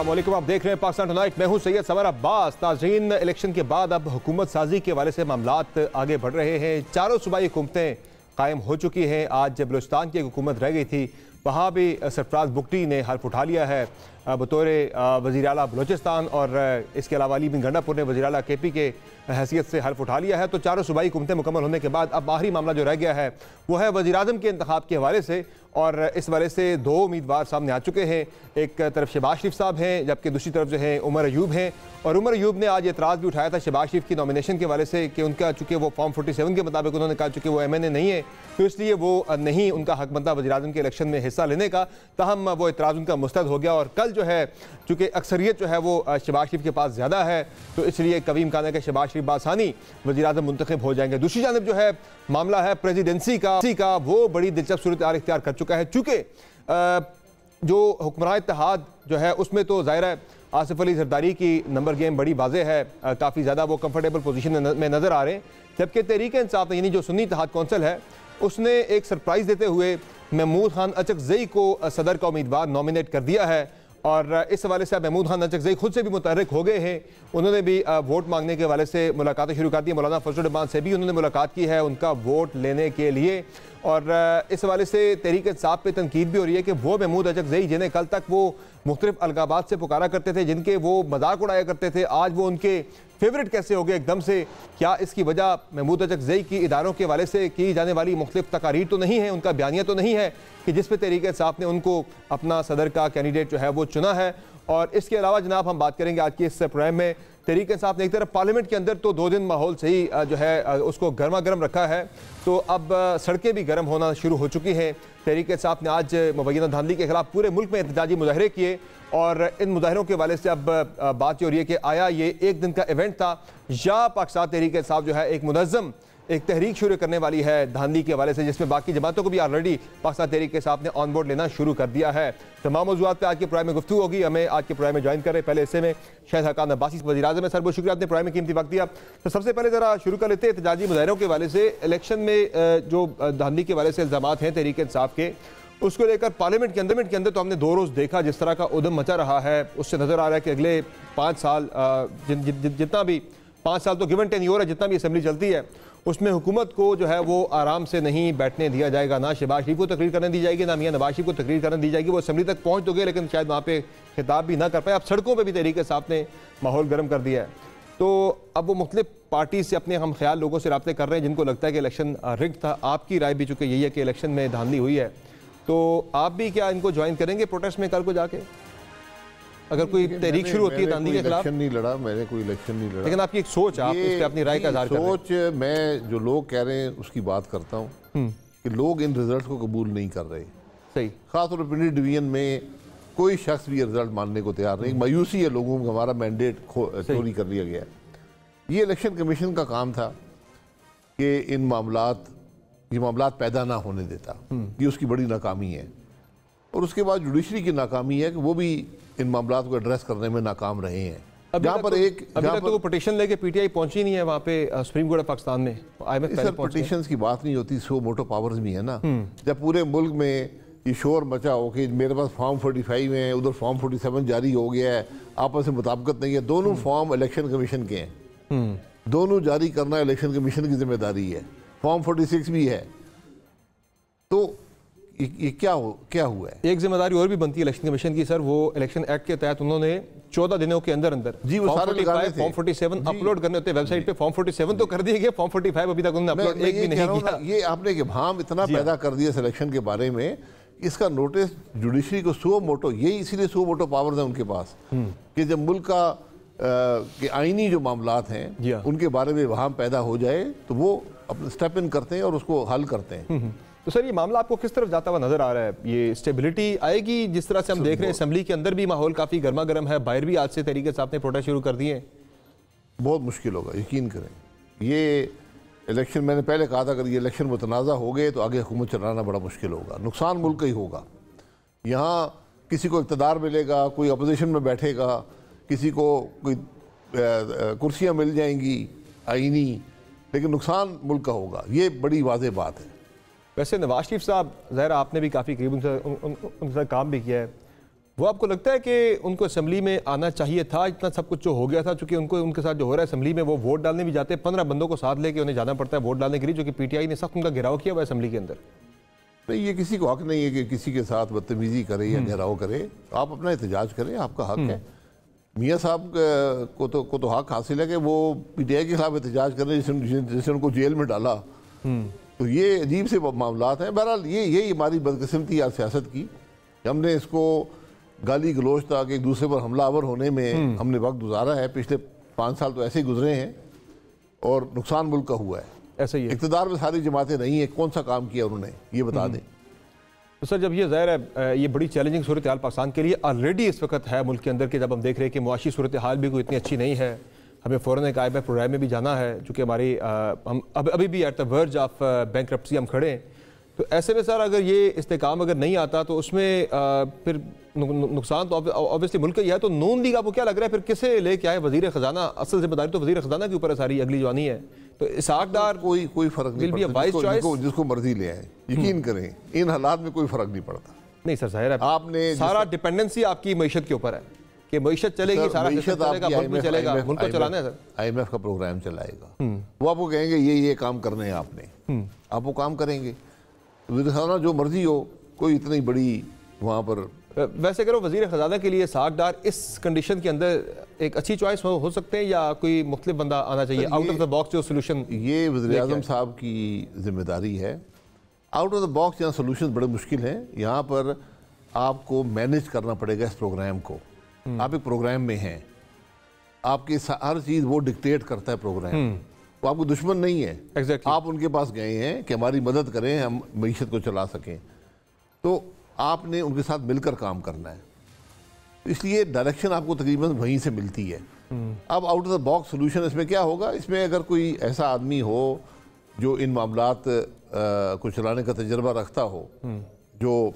अस्सलाम वालेकुम, आप देख रहे हैं पाकिस्तान टुनाइट। मैं हूं सैयद समर अब्बास। नाज़रीन, इलेक्शन के बाद अब हुकूमत साजी के हवाले से मामलात आगे बढ़ रहे हैं। चारों सूबाई हुकूमतें कायम हो चुकी हैं। आज जब बलूचिस्तान की एक हुकूमत रह गई थी, वहाँ भी सरफराज बुगटी ने हल्फ उठा लिया है बतौर वज़ीर आला बलूचिस्तान, और इसके अलावा अली बिन गंडापुर ने वज़ीर आला KP के हैसियत से हल्फ उठा लिया है। तो चारों सूबाई हुकूमतें मुकम्मल होने के बाद अब आखिरी मामला जो रह गया है वो है वज़ीर आज़म के इंतखाब के हवाले से, और इस वजह से दो उम्मीदवार सामने आ चुके हैं। एक तरफ शहबाज शरीफ साहब हैं, जबकि दूसरी तरफ जो है उमर अयूब हैं। और उमर अयूब ने आज एतराज़ भी उठाया था शहबाज शरीफ की नॉमिनेशन के हवाले से कि उनका चूँकि वो फॉर्म 47 के मुताबिक उन्होंने कहा चूँकि वो MNA नहीं है, तो इसलिए वो नहीं उनका हक बनता वज़ीर आज़म के इलेक्शन में हिस्सा लेने का। तहम वो एतराज़ उनका मुस्तरद हो गया, और कल जो है चूँकि अक्सरियत जो है वो शहबाज शरीफ के पास ज़्यादा है, तो इसलिए कभी इम्कान है कि शहबाज शरीफ बासानी वज़ीर आज़म मुंतखब हो जाएंगे। दूसरी जानब जो है मामला है प्रेसिडेंसी का, वो बड़ी दिलचस्प सूरत इख्तियार कर चुका है। चूँकि जो हुक्मरान इत्तेहाद जो है उसमें तो ज़ाहिर है आसिफ अली जरदारी की नंबर गेम बड़ी वाज़े है, काफ़ी ज़्यादा वो कंफर्टेबल पोजीशन में नज़र आ रहे हैं। जबकि तहरीक इंसाफ यानी जो सुन्नी इत्तेहाद कौंसिल है उसने एक सरप्राइज़ देते हुए महमूद खान अचकज़ई को सदर का उम्मीदवार नॉमिनेट कर दिया है, और इस हवाले से अब महमूद खान अचकज़ई खुद से भी मुतहर्रिक हो गए हैं। उन्होंने भी वोट मांगने के हवाले से मुलाकातें शुरू कर दी। मौलाना फजल रहमान से भी उन्होंने मुलाकात की है उनका वोट लेने के लिए, और इस हवाले से तहरीक इंसाफ पे तनकीद भी हो रही है कि वो महमूद अचकज़ई जिन्हें कल तक वो मुख्तलिफ अलगाबात से पुकारा करते थे, जिनके वो मजाक उड़ाया करते थे, आज वो उनके फेवरेट कैसे हो गए एकदम से। क्या इसकी वजह महमूद अचकज़ई की इदारों के हवाले से की जाने वाली मुख्तलिफ तकारीर तो नहीं है, उनका बयानिया तो नहीं है कि जिस पे तहरीक इंसाफ ने उनको अपना सदर का कैंडिडेट जो है वो चुना है। और इसके अलावा जनाब हम बात करेंगे आज की इस प्रोग्राम में, तहरीक इंसाफ ने एक तरफ पार्लियामेंट के अंदर तो 2 दिन माहौल से ही जो है उसको गर्मा गर्म रखा है, तो अब सड़कें भी गर्म होना शुरू हो चुकी हैं। तहरीक इंसाफ ने आज मुबैना धांधली के खिलाफ पूरे मुल्क में एहतजाजी मुजाहरे किए, और इन मुजाहरों के हवाले से अब बात हो रही है कि आया ये एक दिन का इवेंट था या पाकिस्तान तहरीक इंसाफ जो है एक मुनज़्ज़म एक तहरीक शुरू करने वाली है धांधली के हवाले से, जिसमें बाकी जमातों को भी ऑलरेडी पाकिस्तान तहरीक इंसाफ ने ऑन बोर्ड लेना शुरू कर दिया है। तमाम मौज़ूआत पे आज के प्रोग्राम में गुफ्तगू होगी। हमें आज के प्रोग्राम में ज्वाइन कर रहे पहले हिस्से में शाहिद हकान अब्बासी वज़ीर आज़म है। सर बहुत शुक्रिया, आपने प्रोग्राम में कीमती वक्त दिया। तो सबसे पहले ज़रा शुरू कर लेते हैं एहतजाजी मुजाहरों के हवाले से। इलेक्शन में जो धांधली के हवाले से इल्ज़ामात हैं तहरीक इंसाफ के, उसको लेकर पार्लियामेंट के अंदर तो हमने 2 रोज़ देखा जिस तरह का उद्यम मचा रहा है। उससे नज़र आ रहा है कि अगले 5 साल जितना भी 5 साल तो गिवन टेन्योर है, जितना भी असम्बली चलती है उसमें हुकूमत को जो है वो आराम से नहीं बैठने दिया जाएगा। ना शहबाज शरीफ को तकरीर करने दी जाएगी, ना मियां नवाज शरीफ को तकरीर करने दी जाएगी। वो असम्बली तक पहुँच तो गए लेकिन शायद वहाँ पे खिताब भी ना कर पाए। अब सड़कों पर भी तहरीक इंसाफ ने माहौल गर्म कर दिया है, तो अब वो मुख्तलिफ पार्टी से अपने हम ख्याल लोगों से रब्ते कर रहे हैं जिनको लगता है कि इलेक्शन रिग्ड था। आपकी राय भी चूँकि यही है कि इलेक्शन में धांधली हुई है, तो आप भी क्या इनको ज्वाइन करेंगे प्रोटेस्ट में कल को जाके? अगर कोई तहरीक शुरू होती है धांधली के खिलाफ? नहीं लड़ा, मैंने कोई इलेक्शन नहीं लड़ा, लेकिन आपकी एक सोच, आप इस पे अपनी राय का इज़हार कर रहे हैं। सोच मैं जो लोग कह रहे हैं उसकी बात करता हूँ कि लोग इन रिजल्ट को कबूल नहीं कर रहे। सही, खासतौर पर पिंडी डिवीजन में कोई शख्स भी रिजल्ट मानने को तैयार नहीं। मायूसी है लोगों को, हमारा मैंडेट चोरी कर लिया गया। ये इलेक्शन कमीशन का काम था कि ये मामलात पैदा ना होने देता, ये उसकी बड़ी नाकामी है। और उसके बाद जुडिशरी की नाकामी है कि वो भी इन मामलात को एड्रेस करने में नाकाम रहे हैं। जहाँ पर अभी तक तो वो पिटीशन लेके PTI पहुंची नहीं है वहाँ पे सुप्रीम कोर्ट ऑफ पाकिस्तान में। सर पिटीशन की बात नहीं होती, सो मोटो पावर्स भी है ना। जब पूरे मुल्क में ये शोर मचा हो कि मेरे पास फॉर्म 45 है, उधर फॉर्म 47 जारी हो गया है, आपस में मुताबिकत नहीं है, दोनों फॉर्म इलेक्शन कमीशन के हैं, दोनों जारी करना इलेक्शन कमीशन की जिम्मेदारी है, फॉर्म 46 भी है। तो ये क्या हुआ है? एक जिम्मेदारी और भी बनती है इलेक्शन कमीशन की सर, वो इलेक्शन एक्ट के तहत उन्होंने 14 दिनों के अंदर जी वो सारे फॉर्म 47 अपलोड करने होते हैं वेबसाइट पे। फॉर्म 47 तो कर दिए गए, फॉर्म 45 अभी तक उन्होंने अपलोड एक भी नहीं किया। ये आपने भाम इतना पैदा कर दिया सिलेक्शन के बारे में, इसका नोटिस जुडिशरी को सो मोटो, यही इसीलिए सो मोटो पावर्स हैं उनके पास कि जब मुल्क का के आईनी जो मामलात हैं उनके बारे में वहां पैदा हो जाए तो वो अपने स्टेप इन करते हैं और उसको हल करते हैं। तो सर ये मामला आपको किस तरफ जाता हुआ नजर आ रहा है? ये स्टेबिलिटी आएगी? जिस तरह से हम देख रहे हैं असेंबली के अंदर भी माहौल काफी गर्मा गर्म है, बाहर भी आज से तरीके से आपने प्रोटेस्ट शुरू कर दिए। बहुत मुश्किल होगा, यकीन करें। ये इलेक्शन, मैंने पहले कहा था, अगर ये इलेक्शन मुतनाज़ा हो गए तो आगे हुकूमत चलाना बड़ा मुश्किल होगा, नुकसान मुल्क का ही होगा। यहाँ किसी को इक़्तिदार मिलेगा, कोई अपोजिशन में बैठेगा, किसी को कोई कुर्सियाँ मिल जाएंगी आईनी, लेकिन नुकसान मुल्क का होगा, ये बड़ी वाज़ेह बात है। वैसे नवाज शरीफ साहब, ज़ाहिर आपने भी काफ़ी करीब उनके साथ काम भी किया है, वो आपको लगता है कि उनको असेंबली में आना चाहिए था, इतना सब कुछ जो हो गया था, चूंकि उनको उनके साथ जो हो रहा है असेंबली में, वो वोट डालने भी जाते हैं, 15 बंदों को साथ लेके उन्हें जाना पड़ता है वोट डालने के लिए, जो कि पीटीआई ने सख्त उनका घेराव किया हुआ है असेंबली के अंदर। नहीं, ये किसी को हक नहीं है कि किसी के साथ बदतमीजी करे या घेराव करे। आप अपना एहतजाज करें, आपका हक है। मियाँ साहब को तो हक हासिल है कि वो पीटीआई के खिलाफ एहतजाज करें जिसने उनको जेल में डाला। तो ये अजीब से मामलात हैं। बहरहाल यही हमारी बदकिस्मती आज सियासत की, हमने इसको गाली गलोच तक एक दूसरे पर हमलावर होने में हमने वक्त गुजारा है। पिछले 5 साल तो ऐसे ही गुजरे हैं और नुकसान मुल्क का हुआ है। ऐसा ही है। इक़्तिदार में सारी जमातें नहीं है, कौन सा काम किया उन्होंने ये बता दें। तो सर, जब ये ज़ाहिर है ये बड़ी चैलेंजिंग सूरत हाल पाकिस्तान के लिए ऑलरेडी इस वक्त है मुल्क के अंदर के, जब हम देख रहे हैं कि मुआशी सूरत हाल भी कोई इतनी अच्छी नहीं है, हमें फ़ौरन एक IMF प्रोग्राम में भी जाना है, चूँकि हमारी हम अभी भी at the verge of bankruptcy हम खड़े हैं। तो ऐसे में सर अगर ये इस्तेकाम अगर नहीं आता तो उसमें फिर नुकसान तो ऑब्वियसली मुल्क का ही है। तो नून लीग आपको क्या लग रहा है फिर किसे लेके आए वजीर खजाना? असल जिम्मेदारी तो वजीर खजाना के ऊपर है सारी, अगली जवानी है। तो इसाक डार कोई फर्क नहीं पड़ता, जिसको मर्जी ले आए। यकीन करें इन हालात में कोई फर्क नहीं पड़ता। नहीं सर, जाहिर है आपने सारा डिपेंडेंसी आपकी मईशत के ऊपर है कि मईशत चलेगी, सारा चलेगा, मुल्क में चलेगा, मुल्क को चलाना है सर। IMF का प्रोग्राम चलाएगा, वो आपको कहेंगे ये काम करने हैं आपने, आप वो काम करेंगे। वज़ीर ख़ज़ाना जो मर्जी हो, कोई इतनी बड़ी वहाँ पर। वैसे करो वज़ीर ख़ज़ाना के लिए साक डार इस कंडीशन के अंदर एक अच्छी चॉइस हो सकते हैं या कोई मुख्तलिफ बंदा आना चाहिए आउट ऑफ द बॉक्स जो सोल्यूशन? ये वज़ीर आज़म साहब की जिम्मेदारी है। आउट ऑफ द बॉक्स यहाँ सोल्यूशन बड़े मुश्किल हैं। यहाँ पर आपको मैनेज करना पड़ेगा इस प्रोग्राम को। आप एक प्रोग्राम में हैं, आपकी हर चीज़ वो डिक्टेट करता है प्रोग्राम। वो आपको दुश्मन नहीं है। Exactly. आप उनके पास गए हैं कि हमारी मदद करें, हम मईशत को चला सकें, तो आपने उनके साथ मिलकर काम करना है। इसलिए डायरेक्शन आपको तकरीबन वहीं से मिलती है। अब out of the box solution इसमें क्या होगा? इसमें अगर कोई ऐसा आदमी हो जो इन मामलात को चलाने का तजर्बा रखता हो, जो,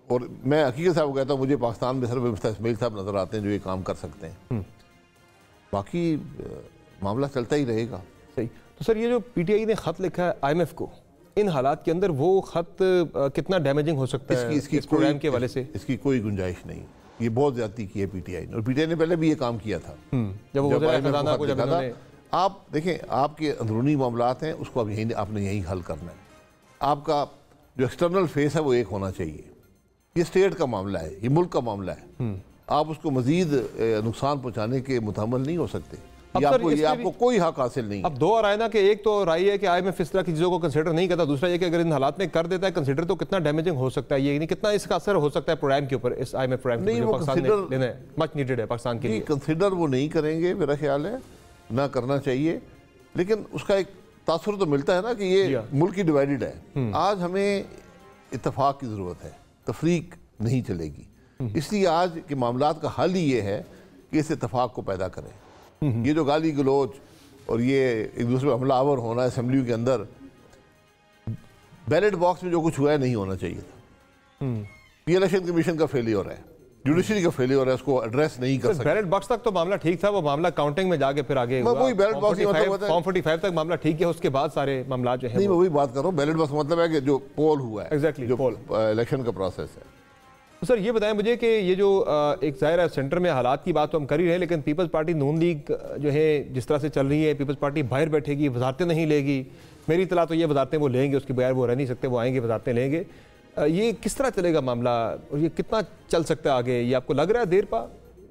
और मैं हकीकत साहब कहता हूँ, मुझे पाकिस्तान में सिर्फ मुफ्ती इस्माइल साहब नज़र आते हैं जो ये काम कर सकते हैं। बाकी मामला चलता ही रहेगा। सही। तो सर, ये जो पीटीआई ने खत लिखा है IMF को, इन हालात के अंदर वो खत कितना डैमेजिंग हो सकता है इस प्रोग्राम के हवाले से? इसकी कोई गुंजाइश नहीं। ये बहुत ज्यादती की है पीटीआई ने, और पीटीआई ने पहले भी ये काम किया था जब आप देखें, आपके अंदरूनी मामलात हैं, उसको अब आपने यहीं हल करना है। आपका जो एक्सटर्नल फेस है वो एक होना चाहिए। ये स्टेट का मामला है, ये मुल्क का मामला है। आप उसको मजीद नुकसान पहुंचाने के मुतहम्मल नहीं हो सकते। ये आपको कोई हक हासिल नहीं। अब दो राय ना कि एक तो राय है कि IMF इस तरह की चीज़ों को कंसिडर नहीं करता, दूसरा ये कि अगर इन हालात में कर देता है कंसिडर, तो कितना डैमेजिंग हो सकता है, ये नहीं कितना इसका असर हो सकता है प्रोग्राम के ऊपर, इस IMF प्रोग्राम नहीं, वो पाकिस्तान मच नीडेड है पाकिस्तान के लिए। कंसिडर वो नहीं करेंगे, मेरा ख्याल है ना करना चाहिए, लेकिन उसका एक तासुर तो मिलता है ना कि ये मुल्क ही डिवाइडेड है। आज हमें इत्तेफाक की ज़रूरत है, तफरीक नहीं चलेगी। इसलिए आज के मामलात का हल ही ये है कि इस इत्तेफाक को पैदा करें। ये जो गाली गलोच और ये एक दूसरे पर हमलावर होना असेंबली के अंदर, बैलेट बॉक्स में जो कुछ हुआ है नहीं होना चाहिए था। ये इलेक्शन कमीशन का फेलियर है, जुडिशरी का फेलियर है, उसको एड्रेस नहीं कर सकते। बैलेट बॉक्स तक तो मामला ठीक था, वो मामला काउंटिंग में जाके फिर आगे वही बैलेट बॉक्स फॉर्म 45 तक मामला ठीक है, उसके बाद सारे मामला जो है नहीं, मैं वही बात कर रहा हूँ। बैलेट बॉक्स मतलब है कि जो पोल हुआ है, एग्जैक्टली जो इलेक्शन का प्रोसेस है। तो सर ये बताएं मुझे कि ये जो एक ज़ाहिर है सेंटर में हालात की बात तो हम कर ही रहे हैं, लेकिन पीपल्स पार्टी नून लीग जो है जिस तरह से चल रही है, पीपल्स पार्टी बाहर बैठेगी, वजारतें नहीं लेगी। मेरी इतला तो ये वजारतें वो लेंगे, उसके बगैर वो रह नहीं सकते, वो आएंगे वजारतें लेंगे। ये किस तरह चलेगा मामला और ये कितना चल सकता है आगे? ये आपको लग रहा है देर पा,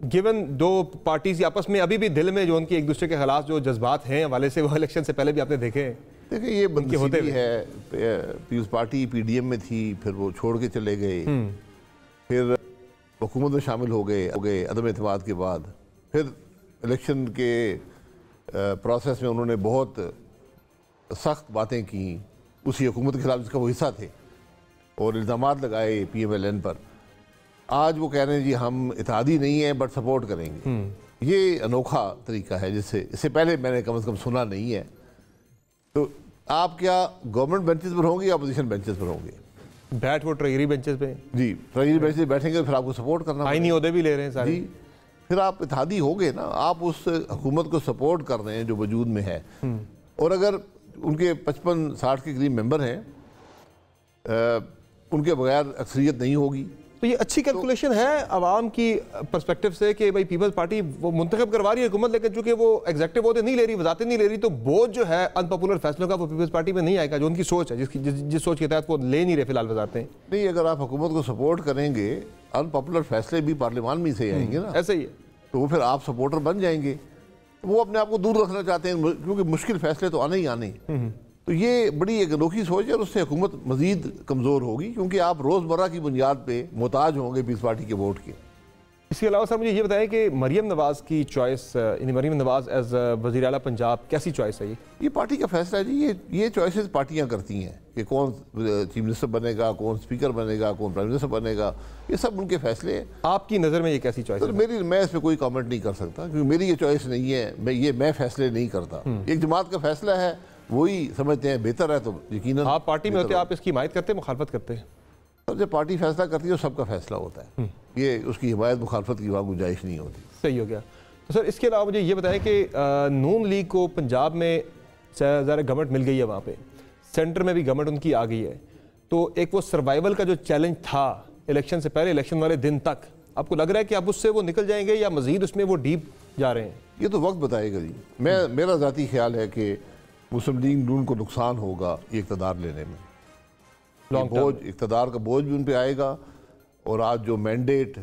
गिवन दो पार्टीज आपस में अभी भी दिल में जो उनकी एक दूसरे के खिलाफ जो जज्बात हैं हवाले से, वो इलेक्शन से पहले भी आपने देखे हैं? देखिए, ये बदनसीबी है। पीपल्स पार्टी PDM में थी, फिर वो छोड़ के चले गए, फिर हुकूमत में शामिल हो गए अदम एतमाद के बाद। फिर इलेक्शन के प्रोसेस में उन्होंने बहुत सख्त बातें की उसी हुकूमत के खिलाफ जिसका वो हिस्सा थे, और इल्ज़ामात लगाए PMLN पर। आज वो कह रहे हैं जी हम इत्तेहादी नहीं हैं बट सपोर्ट करेंगे। ये अनोखा तरीका है जिससे इससे पहले मैंने कम से कम सुना नहीं है। तो आप क्या गवर्नमेंट बेंचेस पर होंगे या अपोजिशन बेंचेस पर होंगे? बैठ वो ट्रेजरी बेंचेस पे जी, ट्रेजरी बेंचेस पे बैठेंगे, फिर आपको सपोर्ट करना, आईनी ओहदे भी ले रहे हैं सारे जी। फिर आप इत्तेहादी हो गए ना, आप उस हुकूमत को सपोर्ट कर रहे हैं जो वजूद में है। और अगर उनके 55-60 के करीब मेंबर हैं, उनके बगैर अक्सरियत नहीं होगी, तो ये अच्छी कैलकुलेशन है आवाम की पर्सपेक्टिव से कि भाई पीपल्स पार्टी वो मुंतखब करवा रही है हुकूमत, लेकिन चूंकि वो एग्जेक्टिव वोटें नहीं ले रही, वजातें नहीं ले रही, तो बोझ जो है अनपॉपुलर फैसलों का वो पीपल्स पार्टी में नहीं आएगा, जो उनकी सोच है, जिस सोच के तहत वो ले नहीं रहे फिलहाल वजातें। नहीं, अगर आप हुकूमत को सपोर्ट करेंगे, अनपॉपुलर फैसले भी पार्लियामान में से आएंगे ना, ऐसे ही है, तो वो फिर आप सपोर्टर बन जाएंगे। वो अपने आप को दूर रखना चाहते हैं क्योंकि मुश्किल फैसले तो आने ही आने। तो ये बड़ी एक अनोखी सोच है और उससे हुकूमत मजीद कमज़ोर होगी, क्योंकि आप रोज़मर्रा की बुनियाद पे मोहताज होंगे पीपल्स पार्टी के वोट के। इसके अलावा सर मुझे ये बताएं कि मरियम नवाज़ की चॉइस, यानी मरियम नवाज़ एज वज़ीर आला पंजाब, कैसी चॉइस है ये पार्टी का फैसला है जी। ये चॉइसेस पार्टियां करती हैं कि कौन चीफ मिनिस्टर बनेगा, कौन स्पीकर बनेगा, कौन प्राइम मिनिस्टर बनेगा, ये सब उनके फैसले हैं। आपकी नज़र में ये कैसी चॉइस है? मैं इस पर कोई कमेंट नहीं कर सकता क्योंकि मेरी ये चॉइस नहीं है। मैं फैसले नहीं करता। एक जमात का फैसला है, वही समझते हैं बेहतर है, तो यकीनन आप पार्टी में होते हैं, आप इसकी हिमायत करते हैं, मुखालफत करते हैं? अब जब पार्टी फैसला करती है तो सबका फैसला होता है, ये उसकी हिमायत मुखालफत की वहाँ गुंजाइश नहीं होती। सही हो गया। तो सर इसके अलावा मुझे ये बताएं कि नून लीग को पंजाब में ज़रा गवर्नमेंट मिल गई है, वहाँ पे सेंटर में भी गवर्नमेंट उनकी आ गई है, तो एक वो सर्वाइवल का जो चैलेंज था इलेक्शन से पहले, इलेक्शन वाले दिन तक, आपको लग रहा है कि अब उससे वो निकल जाएंगे या मजीद उसमें वो डीप जा रहे हैं? ये तो वक्त बताएगा जी। मेरा ज़ाती ख्याल है कि मुस्लिम लीग नून को नुकसान होगा ये इक़्तिदार लेने में। बोझ, इक़्तिदार का बोझ भी उन पे आएगा, और आज जो मैंडेट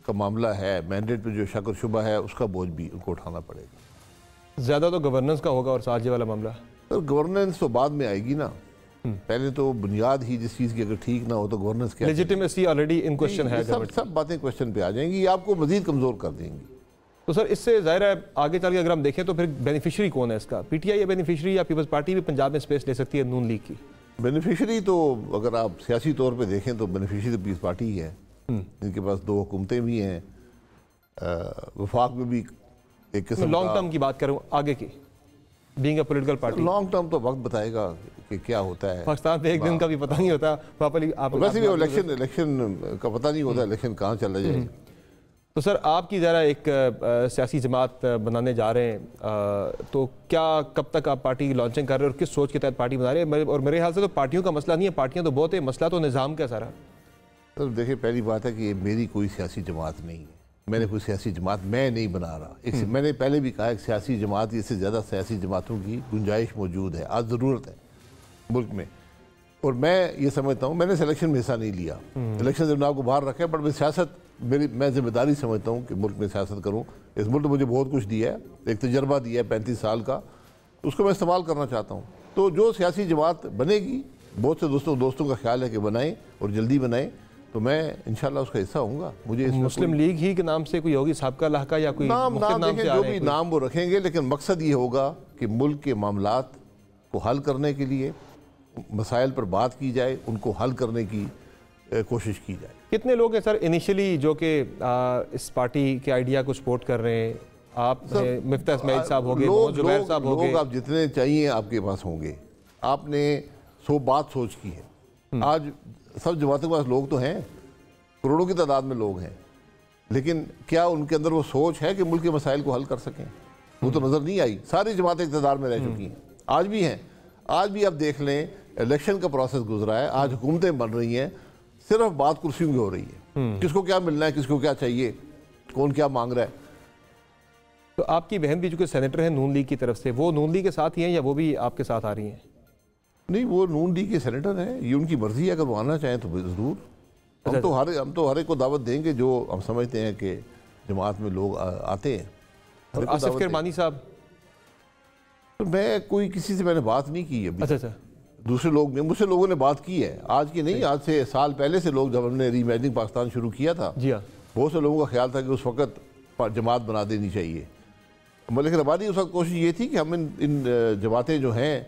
का मामला है, मैंडेट पे जो शक और शुबा है, उसका बोझ भी उनको उठाना पड़ेगा। ज़्यादा तो गवर्नेंस का होगा और साथ ये वाला मामला। तो गवर्नेंस तो बाद में आएगी ना, पहले तो बुनियाद ही जिस चीज़ की अगर ठीक ना हो तो गवर्नेंस क्या, लेजिटिमेसी ऑलरेडी इन क्वेश्चन है। सब बातें क्वेश्चन पे आ जाएंगी, ये आपको मजीद कमज़ोर कर देंगी। तो सर इससे ज़ाहिर है आगे चल के अगर हम देखें तो फिर बेनिफिशरी कौन है इसका? पीटीआई या बेनिफिशरी, या पीपल्स पार्टी भी पंजाब में स्पेस ले सकती है नून लीग की? बेनिफिशरी तो अगर आप सियासी तौर पे देखें तो बेनिफिशरी तो पीपल्स पार्टी ही है। इनके पास 2 हुकूमतें भी हैं, वफाक में भी एक किस्म। लॉन्ग टर्म की बात करूँ आगे की, being a political party, long term तो वक्त बताएगा कि क्या होता है। पाकिस्तान में एक दिन का भी पता नहीं होता प्रॉपर्ली। वैसे भी इलेक्शन का पता नहीं होता, इलेक्शन कहाँ चला जाए। तो सर आपकी ज़रा एक सियासी जमात बनाने जा रहे हैं, तो क्या कब तक आप पार्टी की लॉन्चिंग कर रहे हैं और किस सोच के तहत पार्टी बना रहे हैं? और मेरे ख्याल से तो पार्टियों का मसला नहीं है, पार्टियां तो बहुत है, मसला तो निज़ाम का सारा। तो देखिए, पहली बात है कि मेरी कोई सियासी जमात नहीं है, मैंने कोई सियासी जमात मैं नहीं बना रहा। मैंने पहले भी कहा, एक सियासी जमात, इससे ज़्यादा सियासी जमातों की गुंजाइश मौजूद है, आज ज़रूरत है मुल्क में। और मैं ये समझता हूँ, मैंने सिलेक्शन में हिस्सा नहीं लिया, इलेक्शन जब आपको बाहर रखा है, बट मैं सियासत मैं जिम्मेदारी समझता हूँ कि मुल्क में सियासत करूँ। इस मुल्क ने मुझे बहुत कुछ दिया है, एक तजर्बा दिया है 35 साल का, उसको मैं इस्तेमाल करना चाहता हूँ। तो जो सियासी जमात बनेगी, बहुत से दोस्तों का ख्याल है कि बनाएं और जल्दी बनाएं, तो मैं इंशाल्लाह उसका हिस्सा होऊंगा। मुझे मुस्लिम लीग ही के नाम से कोई होगी, साबका लहका या कोई नाम देखें, जो भी नाम वो रखेंगे, लेकिन मकसद ये होगा कि मुल्क के मामलात को हल करने के लिए मसाइल पर बात की जाए, उनको हल करने की कोशिश की जाए। कितने लोग हैं सर इनिशियली जो कि इस पार्टी के आइडिया को सपोर्ट कर रहे हैं? आप मिफ्ता इस्माइल साहब हो गए, जुबैर साहब हो गए, लोग आप जितने चाहिए आपके पास होंगे। आपने बात सोच की है। आज सब जमातों के पास लोग तो हैं, करोड़ों की तादाद में लोग हैं, लेकिन क्या उनके अंदर वो सोच है कि मुल्क के मसाइल को हल कर सकें? वो तो नज़र नहीं आई। सारी जमातें इक़्तिदार में रह चुकी हैं, आज भी हैं। आज भी आप देख लें, इलेक्शन का प्रोसेस गुजरा है, आज हुकूमतें बन रही हैं, सिर्फ बात कुर्सियों की हो रही है, किसको क्या मिलना है, किसको क्या चाहिए, कौन क्या मांग रहा है। तो आपकी बहन भी जो सेनेटर है नून लीग की तरफ से, वो नून लीग के साथ ही हैं या वो भी आपके साथ आ रही हैं? नहीं, वो नून लीग के सेनेटर हैं, ये उनकी मर्जी है, अगर वो आना चाहें तो ज़रूर। हम तो हर एक को दावत देंगे जो हम समझते हैं कि जमात में लोग आते हैं। और आसिफ किरमानी साहब? तो मैं कोई किसी से मैंने बात नहीं की अभी। अच्छा, दूसरे लोग ने, मुझसे लोगों ने बात की है, आज की नहीं, आज से साल पहले से लोग, जब हमने रीइमेजिनिंग पाकिस्तान शुरू किया था, जी हाँ, बहुत से लोगों का ख्याल था कि उस वक्त जमात बना देनी चाहिए। लेकिन हमारी उस वक्त कोशिश ये थी कि हम इन जमातें जो हैं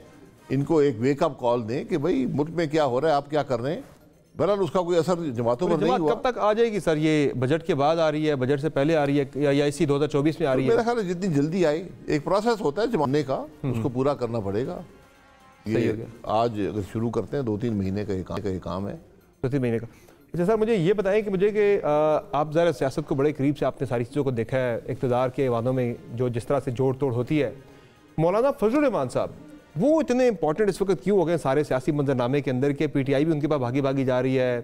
इनको एक वेकअप कॉल दें कि भाई मुल्क में क्या हो रहा है, आप क्या कर रहे हैं। बहरहाल उसका कोई असर जमातों पर नहीं हुआ। कब तक आ जाएगी सर? ये बजट के बाद आ रही है, बजट से पहले आ रही है, या इसी 2024 में आ रही है? मेरा ख्याल है जितनी जल्दी आए, एक प्रोसेस होता है जमाने का, उसको पूरा करना पड़ेगा। ये आज अगर शुरू करते हैं 2-3 महीने का ये काम है, 2-3 महीने का। अच्छा सर, मुझे ये बताएं कि आप ज़रा सियासत को बड़े करीब से आपने सारी चीज़ों को देखा है, इक़्तिदार के वादों में जो जिस तरह से जोड़ तोड़ होती है। मौलाना फजलुर रहमान साहब वो इतने इंपॉर्टेंट इस वक्त क्यों हो गए सारे सियासी मंजरनामे के अंदर के? पीटीआई भी उनके पास भागी भागी जा रही है,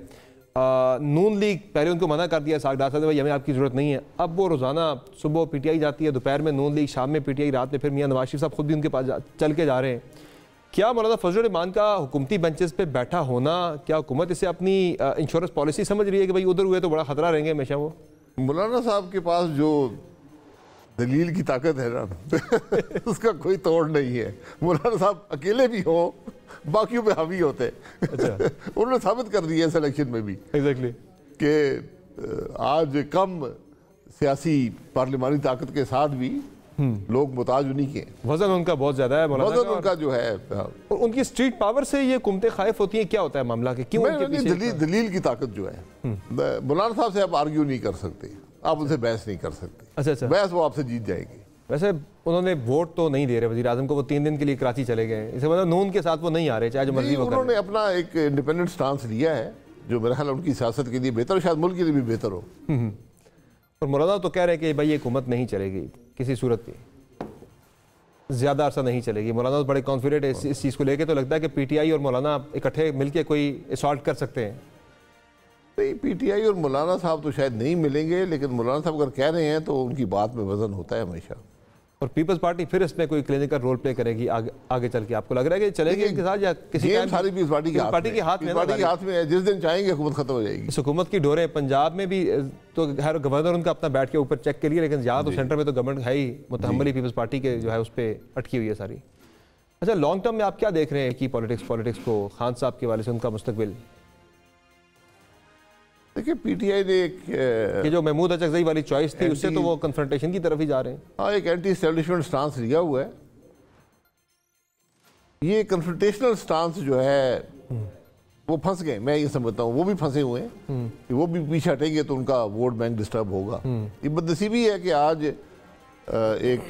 नून लीग पहले उनको मना कर दिया साग डाल सकते भाई हमें आपकी ज़रूरत नहीं है, अब वो रोज़ाना सुबह पीटीआई जाती है, दोपहर में नून लीग, शाम में पीटीआई, रात में फिर मियां नवाज शरीफ साहब खुद भी उनके पास चल के जा रहे हैं। क्या मौलाना फजल रहमान का हुकूमती बेंचेस पे बैठा होना, क्या हुकूमत इसे अपनी इंश्योरेंस पॉलिसी समझ रही है कि भाई उधर हुए तो बड़ा खतरा रहेंगे हमेशा? वो मौलाना साहब के पास जो दलील की ताकत है ना उसका कोई तोड़ नहीं है। मौलाना साहब अकेले भी हो, बाकियों पे हावी होते हैं। अच्छा। उन्होंने साबित कर दिया इस इलेक्शन में भी एग्जैक्टली कि आज कम सियासी पार्लिमानी ताकत के साथ भी लोग मुताज उन्हीं के, वजन उनका बहुत ज्यादा है, वजन उनका जो है, और उनकी स्ट्रीट पावर से ये कुमतें खाइफ होती हैं। क्या होता है मामला के, क्यों उनके पीछे? दलील की ताकत जो है, मौलाना साहब से आप आर्ग्यू नहीं कर सकते, आप उनसे बहस नहीं कर सकते। अच्छा, बहस वो आपसे जीत जाएगी। वैसे उन्होंने वोट तो नहीं दे रहे वज़ीर आज़म को, वो 3 दिन के लिए कराची चले गए, इसे मतलब नून के साथ वो नहीं आ रहे, चाहे जो मर्जी वो उन्होंने अपना एक इंडिपेंडेंट स्टांस लिया है जो मेरा ख्याल उनकी सियासत के लिए बेहतर, शायद मुल्क के लिए भी बेहतर हो। और मौलाना तो कह रहे हैं कि भाई ये हुकूमत नहीं चलेगी किसी सूरत की, ज़्यादा अरसा नहीं चलेगी। मौलाना तो बड़े कॉन्फिडेंट है इस चीज़ को लेकर, तो लगता है कि पीटीआई और मौलाना इकट्ठे मिलकर कोई असॉल्ट कर सकते हैं। नहीं, पीटीआई और मौलाना साहब तो शायद नहीं मिलेंगे, लेकिन मौलाना साहब अगर कह रहे हैं तो उनकी बात में वजन होता है हमेशा। और पीपल्स पार्टी फिर इसमें कोई क्लिनिकल रोल प्ले करेगी आगे चल के? आपको लग रहा है कि चलेगी इनके साथ, या किसी सारी पीपल्स पार्टी के हाथ में है, जिस दिन चाहेंगे हुकूमत खत्म हो जाएगी। इस हुकूमत की डोरे पंजाब में भी तो हर गवर्नर उनका अपना बैठ के ऊपर चेक के लिए, लेकिन यहाँ तो सेंटर में तो गवर्नमेंट है ही मुतहम्मली पीपल्स पार्टी के जो है उस पर अटकी हुई है सारी। अच्छा, लॉन्ग टर्म में आप क्या देख रहे हैं कि पॉलिटिक्स को खान साहब के वाले से उनका मुस्तकबिल? देखिए, पीटीआई ने एक जो महमूद अचकज़ई वाली चॉइस थी उससे तो वो कन्फ्रंटेशन की तरफ ही जा रहे हैं। हाँ, एक एंटी एस्टेब्लिशमेंट स्टांस लिया हुआ है। ये कन्फ्रंटेशनल स्टांस जो है वो फंस गए, मैं ये समझता हूँ वो भी फंसे हुए हैं कि वो भी पीछे हटेंगे तो उनका वोट बैंक डिस्टर्ब होगा। ये बदनसीबी है कि आज एक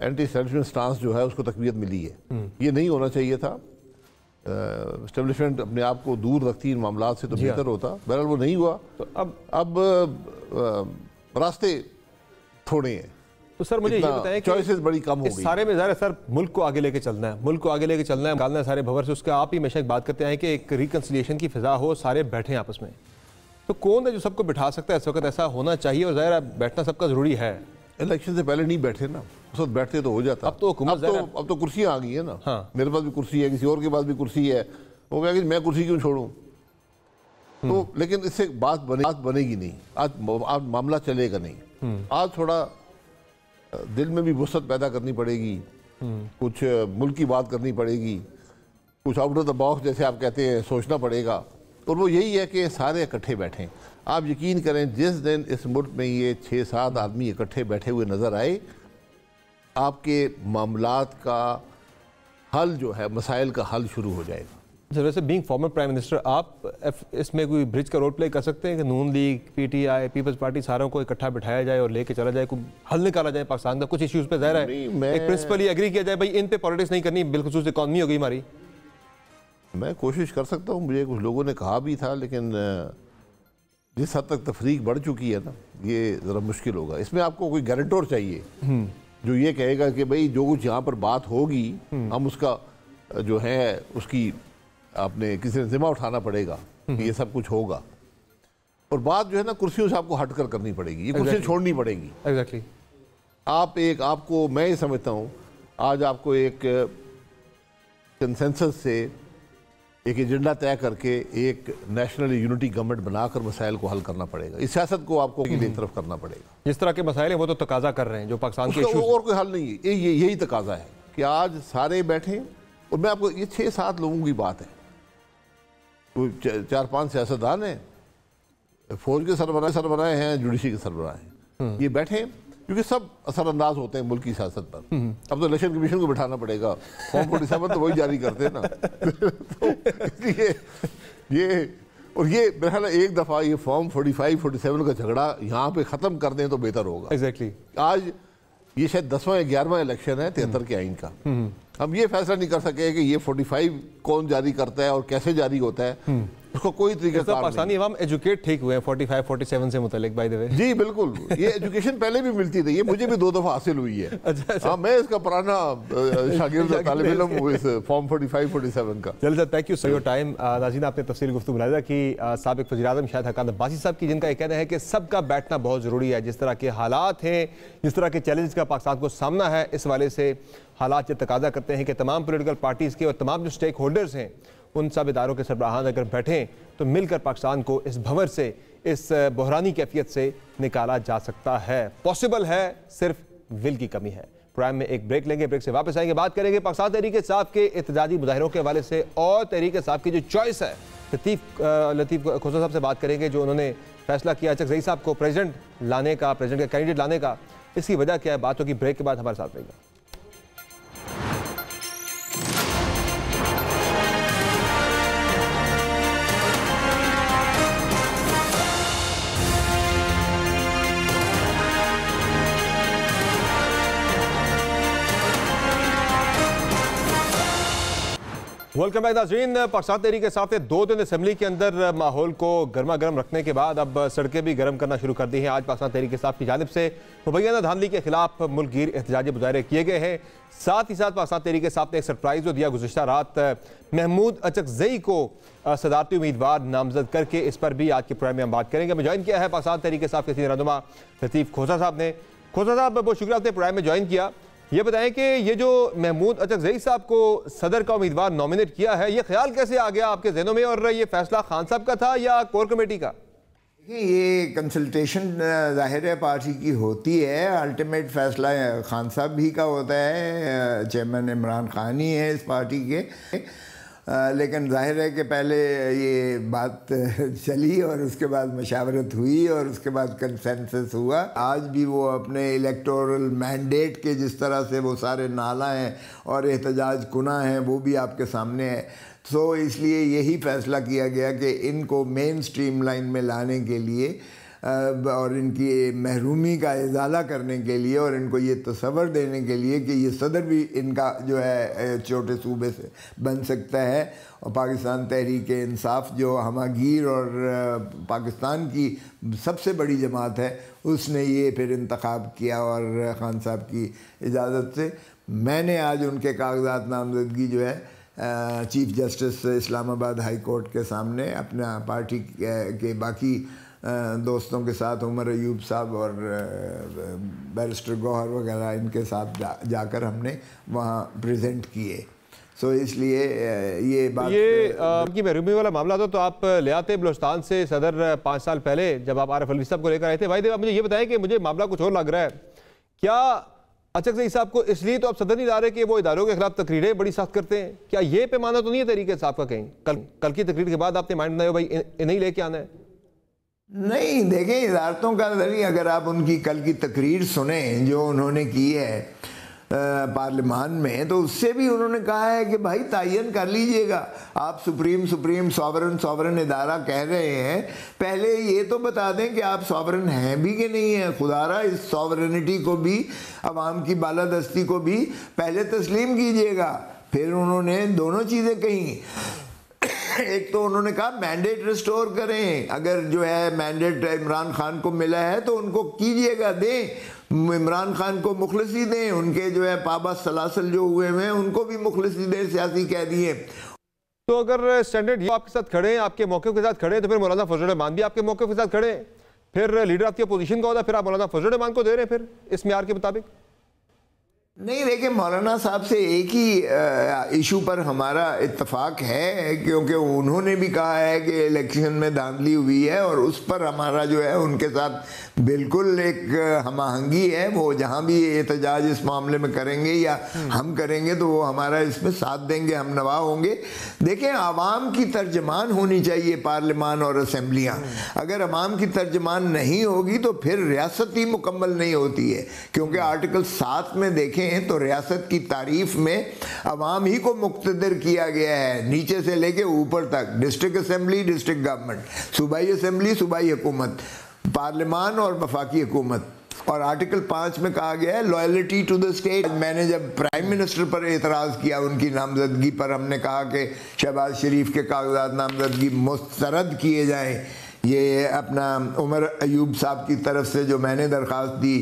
एंटी एस्टेब्लिशमेंट स्टांस जो है उसको तकबीयत मिली है। ये नहीं होना चाहिए था। एस्टेब्लिशमेंट अपने आप को दूर रखती इन मामला से तो बेहतर होता, बहरहाल वो नहीं हुआ। तो अब रास्ते थोड़े हैं। तो सर मुझे ये बताएं कि चॉइसेस बड़ी कम हो गई। सारे में ज़ाहिर है सर मुल्क को आगे लेके चलना है, मुल्क को आगे लेके चलना है, निकालना है सारे भंवर से। उसका आप ही हमेशा एक बात करते हैं कि एक रिकन्सिलिएशन की फिजा हो, सारे बैठे आपस में। तो कौन है जो सबको बिठा सकता है इस वक्त? ऐसा होना चाहिए, और ज़ाहिर है बैठना सबका ज़रूरी है। इलेक्शन से पहले नहीं बैठे ना, उस वक्त बैठते तो हो जाता। अब तो कुर्सियाँ आ गई है ना। हाँ। मेरे पास भी कुर्सी है, किसी और के पास भी कुर्सी है, वो कहेगा कि मैं कुर्सी क्यों छोड़ूं? तो लेकिन इससे बात बनेगी नहीं। आज मामला चलेगा नहीं। आज थोड़ा दिल में भी वुसअत पैदा करनी पड़ेगी, कुछ मुल्क की बात करनी पड़ेगी, कुछ आउट ऑफ द बॉक्स जैसे आप कहते हैं सोचना पड़ेगा। और वो यही है कि सारे इकट्ठे बैठें। आप यकीन करें, जिस दिन इस मुल्क में ये 6-7 आदमी इकट्ठे बैठे हुए नज़र आए, आपके मामलात का हल जो है, मसाइल का हल शुरू हो जाएगा। सर वैसे बीइंग फॉर्मर प्राइम मिनिस्टर, आप इसमें कोई ब्रिज का रोल प्ले कर सकते हैं कि नून लीग, पीटीआई, पीपल्स पार्टी सारों को इकट्ठा बिठाया जाए और लेके चला जाए, कोई हल निकाला जाए पाकिस्तान का? कुछ इश्यूज़ पे ज़ाहिर है एक प्रिंसिपली एग्री किया जाए, भाई इन पे पॉलिटिक्स नहीं करनी, बिलखुसूस इकॉनमी हो गई हमारी। मैं कोशिश कर सकता हूँ, मुझे कुछ लोगों ने कहा भी था, लेकिन जिस हद तक तफरीक बढ़ चुकी है ना, ये ज़रा मुश्किल होगा। इसमें आपको कोई गारंटर चाहिए जो ये कहेगा कि भाई जो कुछ यहाँ पर बात होगी हम उसका जो है उसकी आपने किसी ने जिम्मा उठाना पड़ेगा कि ये सब कुछ होगा। और बात जो है ना कुर्सियों से आपको हटकर करनी पड़ेगी, ये कुर्सी छोड़नी पड़ेगी। एग्जैक्टली। आपको मैं ये समझता हूँ आज आपको एक कंसेंसस से एक एजेंडा तय करके एक नेशनल यूनिटी गवर्नमेंट बनाकर मसाइल को हल करना पड़ेगा। इस सियासत को आपको एक तरफ करना पड़ेगा। जिस तरह के मसाइल हैं वो तो तकाजा कर रहे हैं जो पाकिस्तान के इश्यूज, और कोई हल नहीं है। यही तकाजा है कि आज सारे बैठे। और मैं आपको, ये 6-7 लोगों की बात है, 4-5 सियासतदान हैं, फौज के सरबराह हैं, जुडिशरी के सरबराह हैं, ये बैठे क्योंकि सब असरअंदाज होते हैं मुल्क की सियासत पर। अब तो इलेक्शन कमीशन को बिठाना पड़ेगा, फॉर्म 47 तो वही जारी करते हैं ना। तो इसलिए ये बहरहाल एक दफ़ा ये फॉर्म 45-47 का झगड़ा यहाँ पे ख़त्म कर दें तो बेहतर होगा। एग्जैक्टली। आज ये शायद 10वां या 11वां इलेक्शन है 73 के आइन का। हम ये फैसला नहीं कर सके कि ये 45 कौन जारी करता है और कैसे जारी होता है। उसका कोई तरीका कार नहीं। पाकिस्तानी अवाम एजुकेट ठीक हुए हैं 45-47 से मुतालिक, बाय द वे। जी बिल्कुल, ये एजुकेशन पहले भी मिलती थी, ये मुझे भी 2 दफा हासिल हुई है। अच्छा। हाँ, मैं इसका पुराना शागिर्द तालिब इल्म हूँ इस फॉर्म 45-47 का। चलिए sir, thank you for your time. नाज़रीन, आपने तफसील गुफ्तगू मुलाहिज़ा की साबिक़ वज़ीर-ए-आज़म शाहिद हक़ान अब्बासी साहब की, जिनका ये कहना है कि सबका बैठना बहुत ज़रूरी है। जिस तरह के हालात हैं, जिस तरह के चैलेंज का पाकिस्तान को सामना है, इस वाले से हालात ये तकाजा करते हैं कि तमाम पोलिटिकल पार्टीज़ के और तमाम जो स्टेक होल्डर्स हैं, उन सब इदारों के सरबराहान अगर बैठें तो मिलकर पाकिस्तान को इस भंवर से, इस बहरानी कैफियत से निकाला जा सकता है। पॉसिबल है, सिर्फ विल की कमी है। प्रोग्राम में एक ब्रेक लेंगे, ब्रेक से वापस आएंगे, बात करेंगे पाकिस्तान तहरीक इंसाफ के एहतजाजी मुजाहिरों के हवाले से और तहरीक इंसाफ की जो चॉइस है। लतीफ़ खोसा साहब से बात करेंगे, जो उन्होंने फैसला किया अचकज़ई साहब को प्रेसिडेंट लाने का, प्रेसिडेंट का कैंडिडेट लाने का, इसकी वजह क्या है। बातों की ब्रेक के बाद हमारे साथ रहेगा। वेलकम बैक नाज़रीन। पाकिस्तान तहरीक इंसाफ ने 2 दिन असम्बली के अंदर माहौल को गर्मा गर्म रखने के बाद अब सड़कें भी गर्म करना शुरू कर दी हैं। आज पाकिस्तान तहरीक इंसाफ की जानिब से मुबैना धांधली के खिलाफ मुल्क गिर एहतजाजी मुजाहरे किए गए हैं। साथ ही साथ पाकिस्तान तहरीक इंसाफ ने एक सरप्राइज़ दिया। गुज़िश्ता रात महमूद अचकज़ई को सदारती उम्मीदवार नामजद करके, इस पर भी आज के प्रोग्राम में हम बात करेंगे। हमें ज्वाइन किया है पाकिस्तान तहरीक इंसाफ के सीनियर रहनुमा लतीफ़ खोसा साहब ने। खोसा साहब, बहुत शुक्रिया आपने प्रोग्राम में ज्वाइन किया। ये बताएं कि ये जो महमूद अचकज़ई साहब को सदर का उम्मीदवार नॉमिनेट किया है, ये ख्याल कैसे आ गया आपके जहनों में, और ये फैसला खान साहब का था या कोर कमेटी का? ये कंसल्टेशन ज़ाहिर है पार्टी की होती है, अल्टीमेट फैसला खान साहब भी का होता है। चेयरमैन इमरान खान ही है इस पार्टी के। लेकिन जाहिर है कि पहले ये बात चली और उसके बाद मशावरत हुई और उसके बाद कंसेंसस हुआ। आज भी वो अपने इलेक्टोरल मैंडेट के जिस तरह से वो सारे नाला हैं और एहतजाज कुना हैं, वो भी आपके सामने है। तो इसलिए यही फ़ैसला किया गया कि इनको मेन स्ट्रीम लाइन में लाने के लिए और इनकी महरूमी का इजाला करने के लिए और इनको ये तसव्वुर देने के लिए कि ये सदर भी इनका जो है छोटे सूबे से बन सकता है। और पाकिस्तान तहरीक इंसाफ जो हमागीर और पाकिस्तान की सबसे बड़ी जमात है, उसने ये फिर इंतखाब किया और ख़ान साहब की इजाज़त से मैंने आज उनके कागजात नामजदगी जो है chief justice Islamabad high court के सामने अपना पार्टी के बाकी दोस्तों के साथ, उमर अयूब साहब और बैरिस्टर गौहर वगैरह, इनके साथ जाकर हमने वहाँ प्रेजेंट किए। सो इसलिए ये बात, ये उनकी महरूमी वाला मामला तो आप ले आते बलूचिस्तान से सदर 5 साल पहले जब आप आरिफ अलवी साहब को लेकर आए थे। भाई आप मुझे ये बताएं कि मुझे मामला कुछ और लग रहा है। क्या अचकज़ई साहब को इसलिए तो आप सदर नहीं ला रहे कि वो इदारों के खिलाफ तकरीरें बड़ी सख्त करते हैं? क्या ये पैमाना तो नहीं है तहरीक इंसाफ का? कहीं कल की तकरीर के बाद आपने माइंड बनाया भाई इन्हें लेके आना है? नहीं, देखें, इदारतों का नहीं, अगर आप उनकी कल की तकरीर सुने जो उन्होंने की है पार्लियामान में, तो उससे भी उन्होंने कहा है कि भाई तयन कर लीजिएगा। आप सुप्रीम सॉवरन इदारा कह रहे हैं, पहले ये तो बता दें कि आप सॉवरन हैं भी कि नहीं है। खुदारा इस सॉवरनिटी को भी, अवाम की बालादस्ती को भी पहले तस्लीम कीजिएगा। फिर उन्होंने दोनों चीज़ें कही। एक तो उन्होंने कहा मैंडेट रिस्टोर करें, अगर जो है मैंडेट इमरान खान को मिला है तो उनको कीजिएगा, दें, इमरान खान को मुखलसी दें, उनके जो है पाबा सलासल जो हुए हैं उनको भी मुखलसी दें, सियासी कैदी हैं। तो अगर स्टैंडर्ड आपके साथ खड़े हैं, आपके मौके के साथ खड़े हैं, तो फिर मौलाना फजल रहमान भी आपके मौके के साथ खड़े हैं। फिर लीडर ऑफ द अपोजिशन का होता है, फिर आप मौलाना फजल रहमान को दे रहे हैं फिर इस म्यार के मुताबिक? नहीं, देखिए, मौलाना साहब से एक ही इशू पर हमारा इत्तेफाक है, क्योंकि उन्होंने भी कहा है कि इलेक्शन में धांधली हुई है और उस पर हमारा जो है उनके साथ बिल्कुल एक हमाहंगी है। वो जहाँ भी एहतजाज इस मामले में करेंगे या हम करेंगे तो वो हमारा इसमें साथ देंगे, हम नवा होंगे। देखें, आवाम की तर्जमान होनी चाहिए पार्लियामान और असम्बलियाँ। अगर आवाम की तर्जमान नहीं होगी तो फिर रियासत ही मुकम्मल नहीं होती है, क्योंकि आर्टिकल 7 में देखें तो रियासत की तारीफ में अवाम ही को मुक्तदर किया गया है, नीचे से लेके ऊपर तक, डिस्ट्रिक्ट असेंबली, डिस्ट्रिक्ट गवर्नमेंट, सूबाई असेंबली, सूबाई हुकूमत, पार्लियामान और वफाकी हुकूमत। और आर्टिकल 5 में कहा गया है लॉयल्टी टू द स्टेट। मैंने जब प्राइम मिनिस्टर पर एतराज़ किया उनकी नामजदगी पर, हमने कहा कि शहबाज शरीफ के कागजात नामजदगी मुस्तरद किए जाएं। ये अपना उमर अयूब साहब की तरफ से जो मैंने दरख्वास्त दी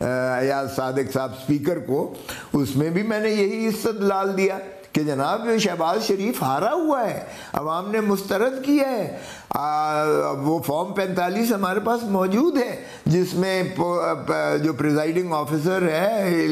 अयाज सादिक साहब स्पीकर को, उसमें भी मैंने यही इस्तदलाल दिया कि जनाब शहबाज शरीफ हारा हुआ है, अवाम ने मुस्तरद किया है। वो फॉर्म 45 हमारे पास मौजूद है जिसमें जो प्रिजाइडिंग ऑफिसर है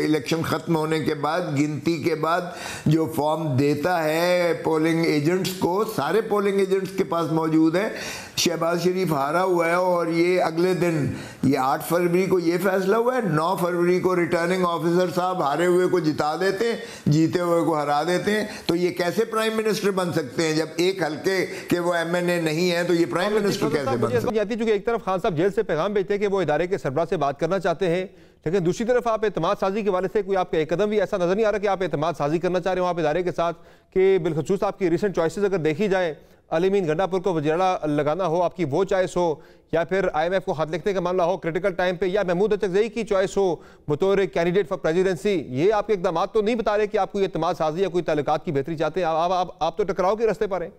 इलेक्शन ख़त्म होने के बाद, गिनती के बाद जो फॉर्म देता है पोलिंग एजेंट्स को, सारे पोलिंग एजेंट्स के पास मौजूद है। शहबाज शरीफ हारा हुआ है और ये अगले दिन, ये 8 फरवरी को ये फैसला हुआ है, 9 फरवरी को रिटर्निंग ऑफिसर साहब हारे हुए को जिता देते हैं, जीते हुए को हरा देते हैं। तो ये कैसे प्राइम मिनिस्टर बन सकते हैं? जब एक हल्के के वो एमएनए नहीं है तो ये प्राइम मिनिस्टर कैसे बन सकते हैं? क्योंकि एक तरफ खान साहब जेल से पैगाम भेजते हैं कि वो इदारे के सरबराह से बात करना चाहते हैं, लेकिन दूसरी तरफ आप एतमाद साजी के वाले से कोई आपका एक कदम भी ऐसा नजर नहीं आ रहा कि आप एतमाद साजी करना चाह रहे हो आप इदारे के साथ, कि बिलखसूस आपकी रिसेंट चॉइसेस अगर देखी जाए, अलीमीन गंडापुर को वजीरा लगाना हो, आपकी वो चॉइस हो, या फिर IMF को खत लिखने का मामला हो क्रिटिकल टाइम पे, या महमूद अचकज़ई की चॉइस हो बतौर कैंडिडेट फॉर प्रेसिडेंसी, ये आपके इक़दाम तो नहीं बता रहे कि आप कोई एतमाद साजी या कोई ताल्लुकात की बेहतरी चाहते हैं? आप तो टकराव के रास्ते पर हैं।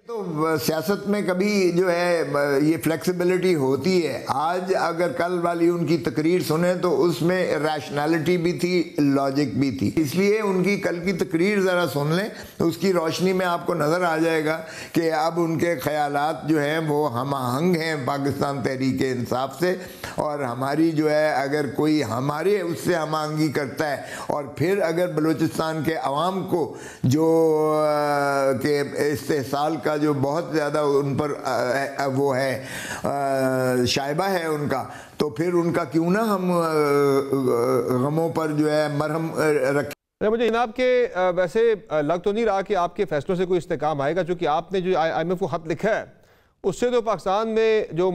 तो सियासत में कभी जो है ये फ्लेक्सिबिलिटी होती है। आज अगर कल वाली उनकी तकरीर सुने तो उसमें रैशनैलिटी भी थी, लॉजिक भी थी, इसलिए उनकी कल की तकरीर ज़रा सुन लें, तो उसकी रोशनी में आपको नज़र आ जाएगा कि अब उनके ख़यालात जो हैं वो हम आहंग हैं पाकिस्तान तहरीक इंसाफ से, और हमारी जो है अगर कोई हमारे उससे हम आहंगी करता है और फिर अगर बलूचिस्तान के अवाम को जो के इस्तेहसाल का जो बहुत ज़्यादा उन पर वो है शायबा है उनका, तो फिर उनका क्यों ना हम गमों पर जो है मरहम रखें। मुझे जनाब के वैसे लग तो नहीं रहा कि आपके फैसलों से कोई इस्तेकाम आएगा, क्योंकि आपने जो IMF को खत लिखा है उससे तो पाकिस्तान में जो